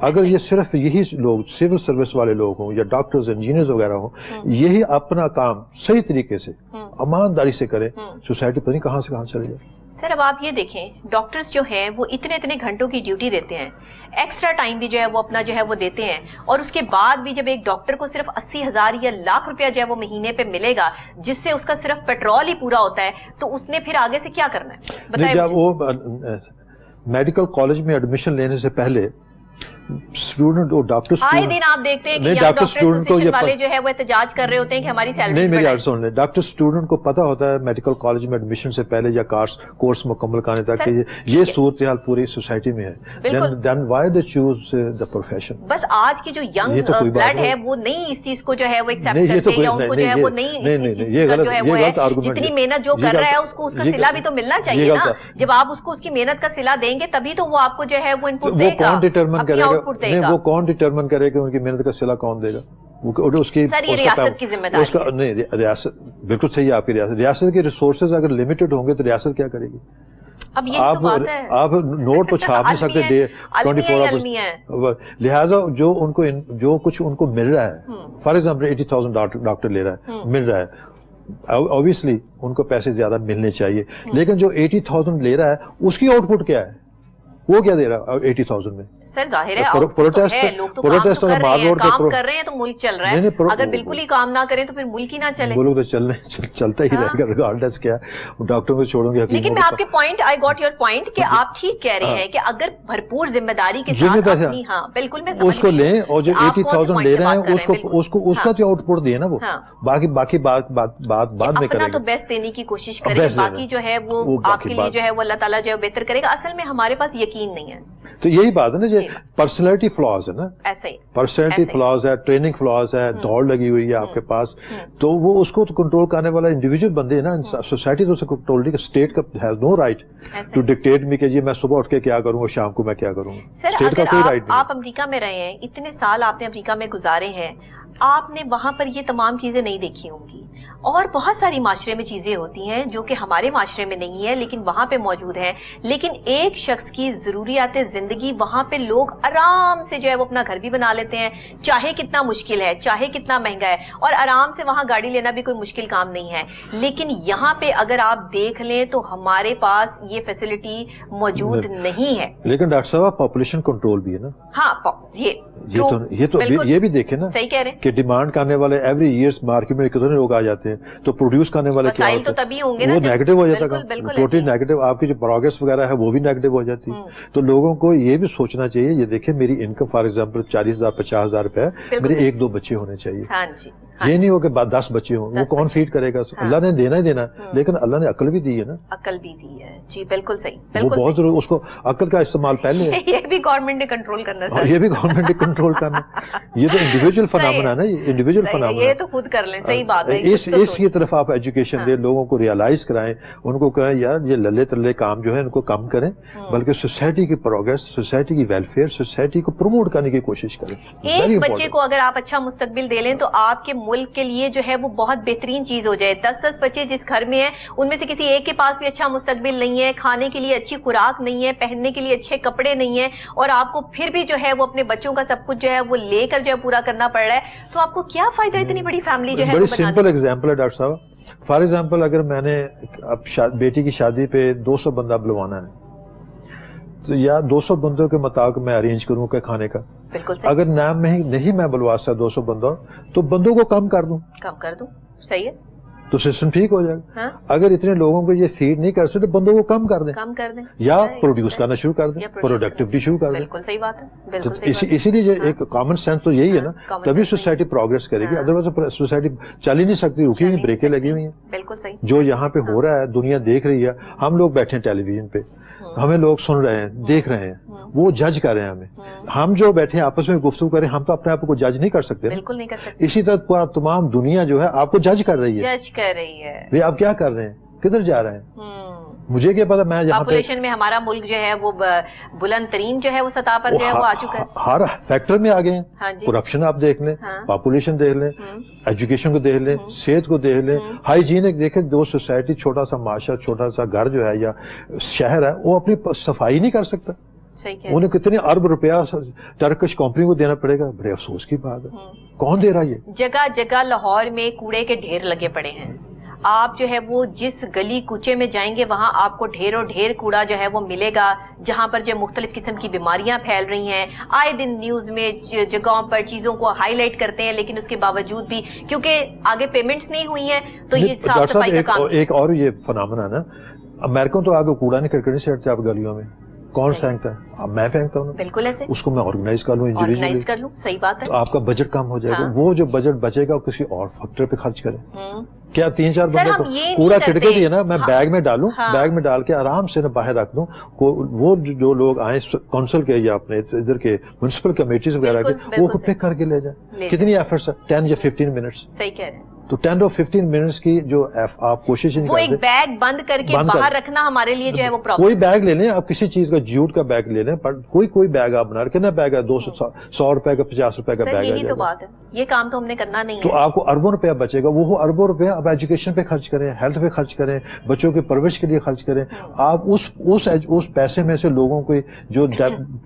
اگر یہ صرف یہی لوگ سول سروس والے لوگ ہوں یا ڈاکٹرز انجینئرز وغیرہ ہوں, یہی اپنا کام صحیح طریقے سے ایمانداری سے کریں, سوسائٹی پتہ نہیں کہاں سے کہاں چلے جائے. سر اب آپ یہ دیکھیں, ڈاکٹرز جو ہیں وہ اتنے گھنٹوں کی ڈیوٹی دیتے ہیں, ایکسٹرا ٹائم بھی جو ہے وہ اپنا جو ہے وہ دیتے ہیں, اور اس کے بعد بھی جب ایک ڈاکٹر کو صرف 80,000 یا لاکھ روپیہ جو ہے وہ مہینے پہ ملے گا, جس سے اس کا صرف پیٹرول ہی پورا ہوتا ہے, تو اس نے پھر آگے سے کیا کرنا ہے بتائیں. جب وہ میڈیکل کالج میں ایڈمیشن لینے سے پہلے اسٹوڈنٹ اور ڈاکٹر آئے دن آپ دیکھتے ہیں کہ ڈاکٹر ایسوسیشن والے جو ہے وہ احتجاج کر رہے ہوتے ہیں کہ ہماری سیلری نہیں, میری بات سن لیں, ڈاکٹر اسٹوڈنٹ کو پتا ہوتا ہے میڈیکل کالج میں ایڈمیشن سے پہلے یا کورس مکمل کرنے تک کہ یہ صورتحال پوری سوسائٹی میں ہے, then why they choose the profession. بس آج کی جو ینگ بلڈ ہے وہ نہیں اس چیز کو جو ہے وہ ایکسپٹ کرتے, یا ان کو جو ہے وہ نہیں جو ہے وہ ہے جتنی محنت جو کر رہا ہے اس کو اس کا صلہ بھی تو ملنا چاہیے نا. جب آپ اس کو اس کی محنت کا صلہ دیں گے تبھی تو وہ آپ کو جو ہے وہ انپٹ دے گا. کون ڈٹرمن کرے گا, نہیں وہ کون ڈٹرمن کرے کہ ان کی محنت کا صلہ کون دے گا؟ اس کی ریاست کی ذمہ داری. نہیں, ریاست بالکل صحیح ہے آپ کی, ریاست کے ریسورسز اگر لمیٹڈ ہوں گے تو ریاست کیا کرے گی؟ آپ نوٹ تو چھاپ نہیں سکتے 24 آورز. لہٰذا جو کچھ ان کو مل رہا ہے, فار ایگزامپل 80,000 ڈاکٹر لے رہا ہے, مل رہا ہے, obviously ان کو پیسے زیادہ ملنے چاہیے, لیکن جو 80,000 لے رہا ہے اس کی آؤٹ پٹ کیا ہے, وہ کیا دے رہا ہے 80,000 میں؟ سر ظاہر ہے لوگ تو کام کر رہے ہیں تو ملک چل رہا ہے, اگر بالکل ہی کام نہ کریں تو پھر ملک ہی نہ چلے. ملک تو چلتا ہی رہے گا ریگارڈلیس کیا, ڈاکٹروں کو چھوڑوں گے. لیکن میں آپ کے point, I got your point, کہ آپ ٹھیک کہہ رہے ہیں کہ اگر بھرپور ذمہ داری کے ساتھ اپنی, ہاں بالکل میں اس کو لیں, اور جو 80,000 لے رہے ہیں اس کا تو آؤٹ پٹ دیں نا, وہ باقی بات بعد میں کریں, اپنا تو بیسٹ دینے کی کوشش کریں, باقی جو ہے وہ آپ کے لیے جو ہے وہ اللہ تعالیٰ جو ہے بہتر کرے گا. اصل میں ہمارے پاس یقین نہیں ہے. تو یہی بات ہے نا, جو پرسنالٹی فلاز ہے نا, پرسنالٹی فلاز ہے, ٹریننگ فلاز ہے, دوڑ لگی ہوئی ہے آپ کے پاس, تو وہ اس کو کنٹرول کرنے والا انڈیویجول بندے ہیں نا. سوسائٹی تو اسے کنٹرول نہیں, اسٹیٹ کا has no right to dictate me کہ جی میں صبح اٹھ کے کیا کروں گا, شام کو میں کیا کروں گا. اسٹیٹ کا کوئی رائٹ نہیں. آپ امریکہ میں رہے ہیں, اتنے سال آپ نے امریکہ میں گزارے ہیں, آپ نے وہاں پر یہ تمام چیزیں نہیں دیکھی ہوں گی, اور بہت ساری معاشرے میں چیزیں ہوتی ہیں جو کہ ہمارے معاشرے میں نہیں ہے لیکن وہاں پہ موجود ہیں. لیکن ایک شخص کی ضروریات زندگی وہاں پہ لوگ آرام سے جو ہے وہ اپنا گھر بھی بنا لیتے ہیں, چاہے کتنا مشکل ہے, چاہے کتنا مہنگا ہے, اور آرام سے وہاں گاڑی لینا بھی کوئی مشکل کام نہیں ہے. لیکن یہاں پہ اگر آپ دیکھ لیں تو ہمارے پاس یہ فیسلٹی موجود نہیں ہے. لیکن ڈاکٹر صاحب پاپولیشن کنٹرول بھی ہے نا. ہاں یہ بھی دیکھیں نا, صحیح کہہ رہے ہیں کہ ڈیمانڈ کرنے والے ایوری ایئرس مارکیٹ میں کتنے لوگ آ جاتے ہیں, تو پروڈیوس کرنے والے کیا ہوتے ہیں, وہ نیگیٹو ہو جاتا ہے, ٹوٹلی نیگیٹو. آپ کی جو پروگریس وغیرہ ہے وہ بھی نیگیٹو ہو جاتی ہے. تو لوگوں کو یہ بھی سوچنا چاہیے, یہ دیکھیں میری انکم فار ایگزامپل 40,000 50,000 روپے, میرے 1-2 بچے ہونے چاہیے. یہ نہیں ہو کہ 10 بچے ہوں, وہ کون فیڈ کرے گا؟ اللہ نے دینا ہی دینا, لیکن اللہ نے عقل بھی دی ہے نا. عقل بھی دی ہے, جی بالکل صحیح, وہ بہت ضروری. اس کو عقل کا استعمال پہلے یہ بھی گورنمنٹ نے کنٹرول کرنا, یہ بھی گورنمنٹ نے کنٹرول کرنا. یہ تو انڈیویجول فنامنا ہے نا, یہ انڈیویجول فنامنا, یہ تو خود کر لیں. صحیح بات ہے. اس کی طرف آپ ایجوکیشن دیں, لوگوں کو ریئلائز کرائیں, ان کو کہیں یار یہ للے تلے کام جو ہے ان کو کم کریں, بلکہ سوسائٹی کی پروگریس, سوسائٹی کی ویلفیئر, سوسائٹی کو پروموٹ کرنے کی کوشش کریں. ایک بچے کو اگر آپ اچھا مستقبل دے لیں تو آپ کے ملک کے لیے جو ہے وہ بہت بہترین چیز ہو جائے. 10 بچے جس گھر میں ہیں ان میں سے کسی ایک کے پاس بھی اچھا مستقبل نہیں ہے, کھانے کے لیے اچھی خوراک نہیں ہے, پہننے کے لیے اچھے کپڑے نہیں ہیں, اور آپ کو پھر بھی جو ہے وہ اپنے بچوں کا سب کچھ جو ہے وہ لے کر جو ہے پورا کرنا پڑ رہا ہے, تو آپ کو کیا فائدہ اتنی بڑی فیملی جو ہے. بڑی سمپل ایگزامپل ہے ڈاکٹر صاحب. فار ایگزامپل اگر میں نے اب بیٹی کی شادی پہ 200 بندہ بلوانا ہے, تو یا 200 بندوں کے مطابق میں ارینج کروں کہ کھانے کا, بالکل صحیح. اگر نام میں ہی نہیں میں بلوا سکتا 200 بندوں تو بندوں کو کم کر دوں صحیح ہے, تو سسٹم ٹھیک ہو جائے گا. ہاں اگر اتنے لوگوں کو یہ فیڈ نہیں کر سکتے تو بندوں کو کم کر دیں یا پروڈیوس کرنا شروع کر دیں, پروڈکٹیوٹی شروع کر دیں. بالکل صحیح بات ہے, بالکل صحیح بات. اسی لیے ایک کامن سینس تو یہی ہے نا, تبھی سوسائٹی پروگریس کرے گی, ادروائز سوسائٹی چل ہی نہیں سکتی, رکی ہوئی بریکیں لگی ہوئی ہیں. بالکل صحیح. جو یہاں پہ ہو رہا ہے دنیا دیکھ رہی ہے, ہم لوگ بیٹھے ہیں ٹیلی ویژن پہ, ہمیں لوگ سن رہے ہیں, دیکھ رہے ہیں, وہ جج کر رہے ہیں ہمیں. ہم جو بیٹھے ہیں آپس میں گفتگو کریں, ہم تو اپنے آپ کو جج نہیں کر سکتے, بالکل نہیں کر سکتے. اسی طرح تمام دنیا جو ہے آپ کو جج کر رہی ہے, آپ کیا کر رہے ہیں, کدھر جا رہے ہیں. مجھے کیا پتا, میں یہاں پاپولیشن میں ہمارا ملک جو ہے وہ بلند ترین جو ہے وہ سطح پر جو ہے وہ آ چکا ہے, ہر فیکٹر میں آگے ہیں. کرپشن آپ دیکھ لیں, پاپولیشن دیکھ لیں, ایجوکیشن کو دیکھ لیں, صحت کو دیکھ لیں, ہائیجین دیکھیں. دو سوسائٹی, چھوٹا سا معاشرہ, چھوٹا سا گھر جو ہے یا شہر ہے, وہ اپنی صفائی نہیں کر سکتا. انہیں کتنے ارب روپیہ ٹرکش کمپنی کو دینا پڑے گا, بڑے افسوس کی بات ہے. کون دے رہا ہے یہ؟ جگہ جگہ لاہور میں کوڑے کے ڈھیر لگے پڑے ہیں. آپ جو ہے وہ جس گلی کوچے میں جائیں گے وہاں آپ کو ڈھیروں ڈھیر کوڑا جو ہے وہ ملے گا, جہاں پر جو مختلف قسم کی بیماریاں پھیل رہی ہیں. آئے دن نیوز میں جگہوں پر چیزوں کو ہائی لائٹ کرتے ہیں, لیکن اس کے باوجود بھی کیونکہ آگے پیمنٹس نہیں ہوئی ہیں تو یہ صاف صفائی کا کام. ایک اور یہ فنامنا نا, امریکن تو آگے کوڑا نہیں کرکٹ سے ہٹتے آپ گلیوں میں, کون پھینکتا ہے؟ اب میں پھینکتا ہوں. بالکل ایسے, اس کو میں آرگنائز کر لوں, آرگنائز کر لوں. صحیح بات ہے. تو آپ کا بجٹ کم ہو جائے گا. وہ جو بجٹ بچے گا وہ کسی اور فیکٹر پہ خرچ کریں. کیا 3-4 بندوں کو کوڑا کٹکے دیا نا, میں بیگ میں ڈالوں, بیگ میں ڈال کے آرام سے باہر رکھ دوں. وہ جو لوگ آئیں کونسل کے یا اپنے ادھر کے میونسپل کمیٹیز وغیرہ کے, وہ پک کر کے لے جائیں. کتنی ایفرٹس ہے, 10 یا 15 منٹس. صحیح کہہ رہے ہیں. تو 10 اور 15 منٹس کی جو آپ کوشش نہیں وہ ایک بیگ بند کر کے باہر رکھنا ہمارے لیے جو ہے وہ پرابلم. کوئی بیگ لے لیں آپ, کسی چیز کا جیوٹ کا بیگ لے لیں, کوئی بیگ آپ بنا, کتنا بیگ ہے, 100 روپے کا, 50 روپے کا بیگ ہے. یہی تو بات ہے, یہ کام تو ہم نے کرنا نہیں ہے. تو آپ کو اربوں روپیہ بچے گا, وہ اربوں روپیہ آپ ایجوکیشن پہ خرچ کریں, ہیلتھ پہ خرچ کریں, بچوں کے پرورش کے لیے خرچ کریں. آپ اس پیسے میں سے لوگوں کو جو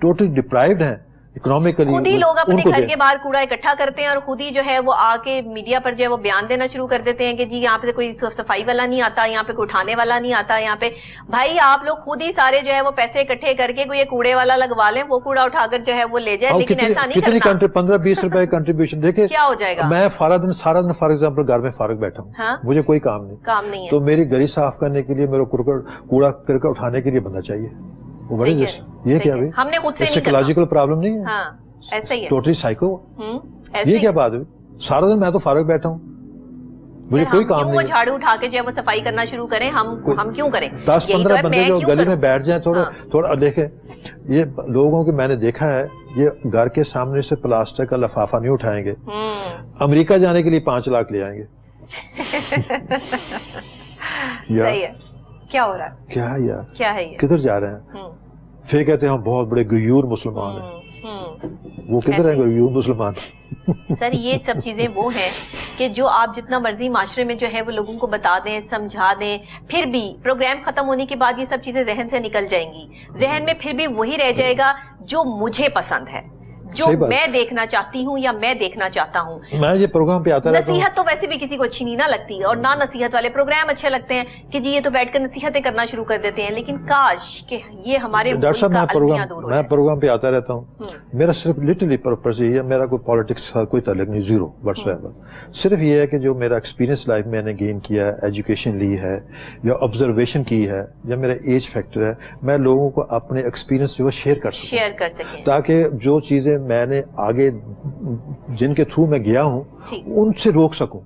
ٹوٹلی ڈپرائیوڈ ہیں اکنامکلی, خود ہی لوگ اپنے گھر کے باہر کوڑا اکٹھا کرتے ہیں اور خود ہی جو ہے وہ آ کے میڈیا پر جو ہے وہ بیان دینا شروع کر دیتے ہیں کہ جی یہاں پہ کوئی صفائی والا نہیں آتا, یہاں پہ کوئی اٹھانے والا نہیں آتا. یہاں پہ بھائی آپ لوگ خود ہی سارے جو ہے وہ پیسے اکٹھے کر کے کوئی یہ کوڑے والا لگوا لیں, وہ کوڑا اٹھا کر جو ہے وہ لے جائے, لیکن ایسا نہیں کرنا. کتنی 15-20 روپے کنٹریبیوشن دیکھیں کیا ہو جائے گا. میں سارا دن فار ایگزامپل گھر میں فارغ بیٹھا ہوں, مجھے کوئی کام نہیں, تو میری گلی صاف کرنے کے لیے, میرے کوڑا کرکٹ اٹھانے کے لیے بندہ چاہیے. یہ کیا بھائی, ہم نے خود سے سائیکولوجیکل پرابلم نہیں ہے, ایسا ہی ہے, ٹوٹلی سائیکو. یہ کیا بات ہوئی, سارا دن میں تو فارغ بیٹھا ہوں, مجھے کوئی کام نہیں. وہ جھاڑو اٹھا کے جو ہے وہ صفائی کرنا شروع کریں, ہم کیوں کریں. 10-15 بندے جو گلی میں بیٹھ جائیں, تھوڑا دیکھیں, یہ لوگوں کے میں نے دیکھا ہے, یہ گھر کے سامنے سے پلاسٹک کا لفافہ نہیں اٹھائیں گے, امریکہ جانے کے لیے 5 لاکھ لے آئیں گے. صحیح ہے, کیا ہو رہا ہے, کیا ہے یار, کیا ہے, کدھر جا رہے ہیں. پھر کہتے ہیں ہم بہت بڑے غیور مسلمان ہیں, وہ کدھر ہیں غیور مسلمان. سر یہ سب چیزیں وہ ہیں کہ جو آپ جتنا مرضی معاشرے میں جو ہے وہ لوگوں کو بتا دیں, سمجھا دیں, پھر بھی پروگرام ختم ہونے کے بعد یہ سب چیزیں ذہن سے نکل جائیں گی. ذہن میں پھر بھی وہی رہ جائے گا جو مجھے پسند ہے, جو میں دیکھنا چاہتی ہوں یا میں دیکھنا چاہتا ہوں. میں یہ پروگرام پہ آتا رہتا ہوں. نصیحت تو ویسے بھی کسی کو اچھی نہیں نہ لگتی, اور نہ نصیحت والے پروگرام اچھے لگتے ہیں کہ جی یہ تو بیٹھ کر نصیحتیں کرنا شروع کر دیتے ہیں, لیکن کاش کہ یہ ہمارے ڈاکٹر صاحب میں پروگرام پہ آتا رہتا ہوں. میرا صرف لٹرلی پرپز یہ ہے, میرا کوئی پالیٹکس کا کوئی تعلق نہیں, زیرو وٹس ایور. صرف یہ ہے کہ جو میرا ایکسپیرینس لائف میں نے گین کیا ہے, ایجوکیشن لی ہے یا آبزرویشن کی ہے یا میرا ایج فیکٹر ہے, میں لوگوں کو اپنے ایکسپیرینس جو ہے شیئر کر سکوں, تاکہ جو چیزیں میں نے آگے جن کے تھرو میں گیا ہوں ان سے روک سکوں.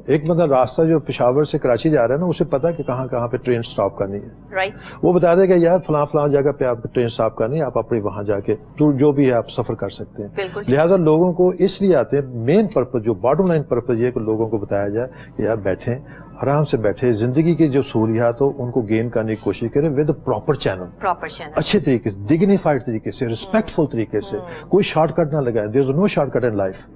ایک بندہ راستہ جو پشاور سے کراچی جا رہا ہے نا, اسے پتا کہ کہاں کہاں پہ ٹرین سٹاپ کرنی ہے, وہ بتا دے گا یار فلاں جگہ پہ آپ کو ٹرین سٹاپ کرنی ہے, آپ اپنے وہاں جا کے جو بھی ہے آپ سفر کر سکتے ہیں. لہٰذا لوگوں کو اس لیے آتے ہیں, مین پرپز جو باٹم لائن پرپز یہ کہ لوگوں کو بتایا جائے کہ یار بیٹھیں, آرام سے بیٹھے, زندگی کی جو سہولیات ہو ان کو گین کرنے کی کوشش کریں ود پراپر چینل, اچھے طریقے سے, ڈگنیفائڈ طریقے سے, ریسپیکٹفل طریقے سے. کوئی شارٹ کٹ نہ لگائیں, دیر is know short cut in life.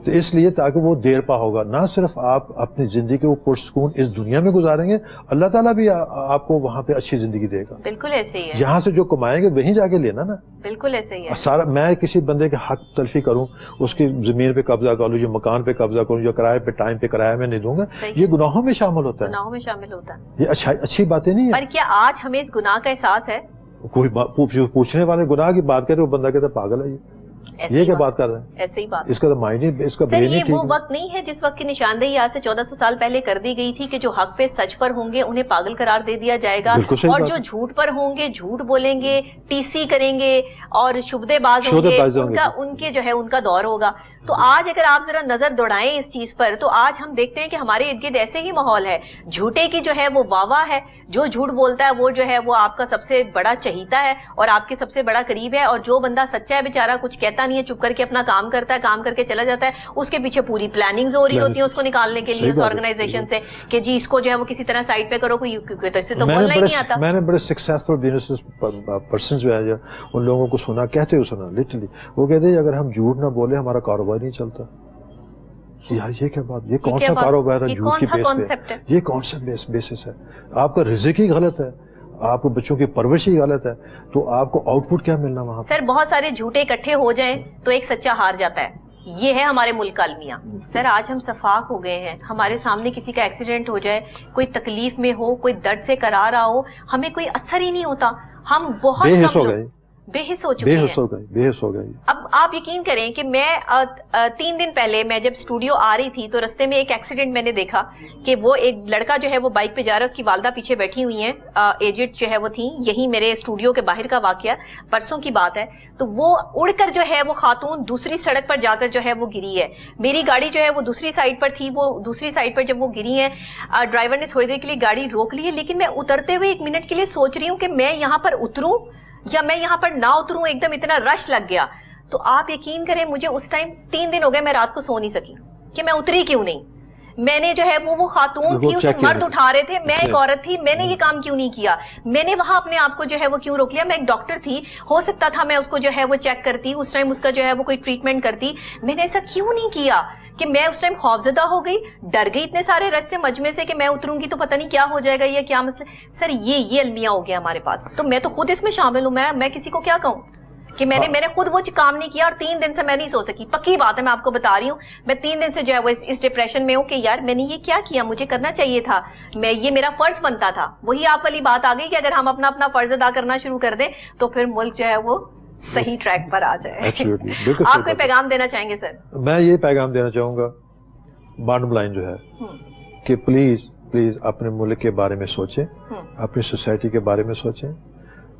تو اس لیے تاکہ وہ دیر پا ہوگا, نہ صرف آپ اپنی زندگی کو پرسکون اس دنیا میں گزاریں گے, اللہ تعالیٰ بھی آپ کو وہاں پہ اچھی زندگی دے گا. بالکل ایسے ہی ہے, یہاں سے جو کمائیں گے وہیں جا کے لینا نا. بالکل ایسے ہی ہے. سارا میں کسی بندے کے حق تلفی کروں, اس کی زمین پہ قبضہ کر لوں, جو مکان پہ قبضہ کروں, جو کرائے پہ ٹائم پہ کرایہ میں نہیں دوں گا, یہ گناہوں میں شامل ہوتا ہے. گناہوں میں شامل ہوتا ہے, یہ اچھی باتیں نہیں ہیں. پر کیا آج ہمیں اس گناہ کا احساس ہے؟ کوئی پوچھنے والے گناہ کی بات کرے وہ بندہ کہتا ہے پاگل ہے, یہ کیا بات کر رہے ہیں؟ ایسے ہی بات. اس کا تو مائنڈ ہی, اس کا برین ہی یہ ٹھیک وہ ہے. وقت نہیں ہے جس وقت کی نشاندہی آج سے 1400 سال پہلے کر دی گئی تھی کہ جو حق پہ سچ پر ہوں گے انہیں پاگل قرار دے دیا جائے گا, اور جو جھوٹ پر ہوں گے جھوٹ بولیں گے, ٹی سی کریں گے اور شبدے باز ہوں گے, ان کے جو ہے ان کا دور ہوگا. تو آج اگر آپ ذرا نظر دوڑائیں اس چیز پر تو آج ہم دیکھتے ہیں کہ ہمارے ارد گرد ایسے ہی ماحول ہے. جھوٹے کی جو ہے وہ واہ ہے, جو جھوٹ بولتا ہے وہ جو ہے وہ آپ کا سب سے بڑا چہیتا ہے اور آپ کے سب سے بڑا قریب ہے, اور جو بندہ سچا ہے بیچارہ کچھ کہتا نہیں ہے, چپ کر کے اپنا کام کرتا ہے, کام کر کے چلا جاتا ہے, اس کے پیچھے پوری پلاننگز ہو رہی ہوتی ہے اس کو نکالنے کے لیے اس آرگنائزیشن سے کہ جی اس کو جو ہے وہ کسی طرح سائڈ پہ کرو, کوئی تو اس سے تو بولنا ہی نہیں آتا. میں نے بڑے سکسیسفل بزنس پرسن جو ہے ان لوگوں کو سنا, کہتے ہو سنا لٹرلی, وہ کہتے ہیں اگر ہم جھوٹ نہ بولے ہمارا کاروبار نہیں چلتا. یار یہ کیا بات, یہ کون سا کاروبار ہے جھوٹ کی بیس پہ, یہ کون سا بیسس ہے؟ آپ کا رزق ہی غلط ہے, آپ کو بچوں کی پرورش ہی غلط ہے, تو آپ کو آؤٹ پٹ کیا ملنا وہاں؟ سر بہت سارے جھوٹے اکٹھے ہو جائیں تو ایک سچا ہار جاتا ہے, یہ ہے ہمارے ملک کا المیہ. سر آج ہم شفاق ہو گئے ہیں, ہمارے سامنے کسی کا ایکسیڈنٹ ہو جائے, کوئی تکلیف میں ہو, کوئی درد سے کرا رہا ہو, ہمیں کوئی اثر ہی نہیں ہوتا, ہم بہت بے حس ہو گئے, بے حس ہو چکے ہیں. بے حس ہو گئی. اب آپ یقین کریں کہ میں 3 دن پہلے میں جب اسٹوڈیو آ رہی تھی تو رستے میں ایک ایکسیڈنٹ میں نے دیکھا کہ وہ ایک لڑکا جو ہے وہ بائک پہ جا رہا ہے, اس کی والدہ پیچھے بیٹھی ہوئی ہیں, ایجڈ جو ہے وہ تھی, یہی میرے اسٹوڈیو کے باہر کا واقعہ پرسوں کی بات ہے. تو وہ اڑ کر جو ہے وہ خاتون دوسری سڑک پر جا کر جو ہے وہ گری ہے. میری گاڑی جو ہے وہ دوسری سائڈ پر تھی, وہ دوسری سائڈ پر جب وہ گری ہے ڈرائیور نے تھوڑی دیر کے لیے گاڑی روک لی ہے, لیکن میں اترتے ہوئے 1 منٹ کے لیے سوچ رہی ہوں کہ میں یہاں پر اتروں یا میں یہاں پر نہ اتروں, ایک دم اتنا رش لگ گیا. تو آپ یقین کریں مجھے اس ٹائم 3 دن ہو گئے میں رات کو سو نہیں سکی کہ میں اتری کیوں نہیں. میں نے جو ہے وہ خاتون تھی, اسے مرد اٹھا رہے تھے, میں ایک عورت تھی, میں نے یہ کام کیوں نہیں کیا, میں نے وہاں اپنے آپ کو جو ہے وہ کیوں روک لیا. میں ایک ڈاکٹر تھی, ہو سکتا تھا میں اس کو جو ہے وہ چیک کرتی, اس ٹائم اس کا جو ہے وہ کوئی ٹریٹمنٹ کرتی, میں نے ایسا کیوں نہیں کیا کہ میں اس ٹائم خوفزدہ ہو گئی, ڈر گئی اتنے سارے رش سے مجمع سے کہ میں اتروں گی تو پتہ نہیں کیا ہو جائے گا یا کیا مسئلہ. سر یہ المیہ ہو گیا ہمارے پاس, تو میں تو خود اس میں شامل ہوں, میں کسی کو کیا کہوں کہ میں نے خود وہ کام نہیں کیا, اور 3 دن سے میں نہیں سو سکی. پکی بات ہے, میں آپ کو بتا رہی ہوں, میں 3 دن سے جو ہے وہ اس ڈپریشن میں ہوں کہ یار میں نے یہ کیا کیا, مجھے کرنا چاہیے تھا, یہ میرا فرض بنتا تھا. وہی آپ والی بات آ گئی کہ اگر ہم اپنا فرض ادا کرنا شروع کر دیں تو پھر ملک جو ہے وہ صحیح ٹریک پر آ جائے. آپ کوئی پیغام دینا چاہیں گے سر؟ میں یہ پیغام دینا چاہوں گا, باٹم لائن جو ہے کہ پلیز اپنے ملک کے بارے میں سوچیں, اپنی سوسائٹی کے بارے میں سوچیں,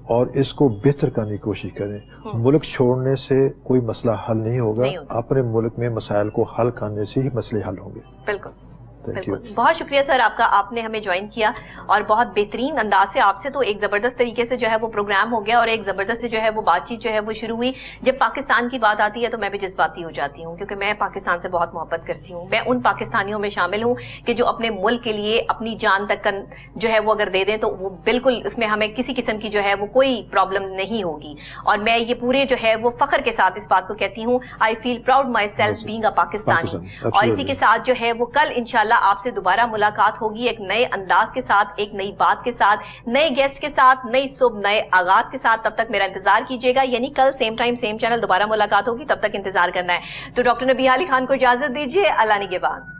اور اس کو بہتر کرنے کی کوشش کریں. ملک چھوڑنے سے کوئی مسئلہ حل نہیں ہوگا, اپنے ملک میں مسائل کو حل کرنے سے ہی مسئلے حل ہوں گے. بالکل بالکل. بہت شکریہ سر آپ کا, آپ نے ہمیں جوائن کیا اور بہت بہترین انداز سے آپ سے تو ایک زبردست طریقے سے جو ہے وہ پروگرام ہو گیا, اور ایک زبردست جو ہے وہ بات چیت جو ہے وہ شروع ہوئی. جب پاکستان کی بات آتی ہے تو میں بھی جذباتی ہو جاتی ہوں, کیونکہ میں پاکستان سے بہت محبت کرتی ہوں. میں ان پاکستانیوں میں شامل ہوں کہ جو اپنے ملک کے لیے اپنی جان تک جو ہے وہ اگر دے دیں تو وہ بالکل اس میں ہمیں کسی قسم کی جو ہے وہ کوئی پرابلم نہیں ہوگی. اور میں یہ پورے جو ہے وہ فخر کے ساتھ اس بات کو کہتی ہوں, I feel proud myself being a Pakistani. اور اسی کے ساتھ جو ہے وہ کل انشاءاللہ آپ سے دوبارہ ملاقات ہوگی ایک نئے انداز کے ساتھ, ایک نئی بات کے ساتھ, نئے گیسٹ کے ساتھ, نئی صبح نئے آغاز کے ساتھ. تب تک میرا انتظار کیجیے گا, یعنی کل سیم ٹائم سیم چینل دوبارہ ملاقات ہوگی, تب تک انتظار کرنا ہے. تو ڈاکٹر نبیہ علی خان کو اجازت دیجیے, اللہ نگہبان.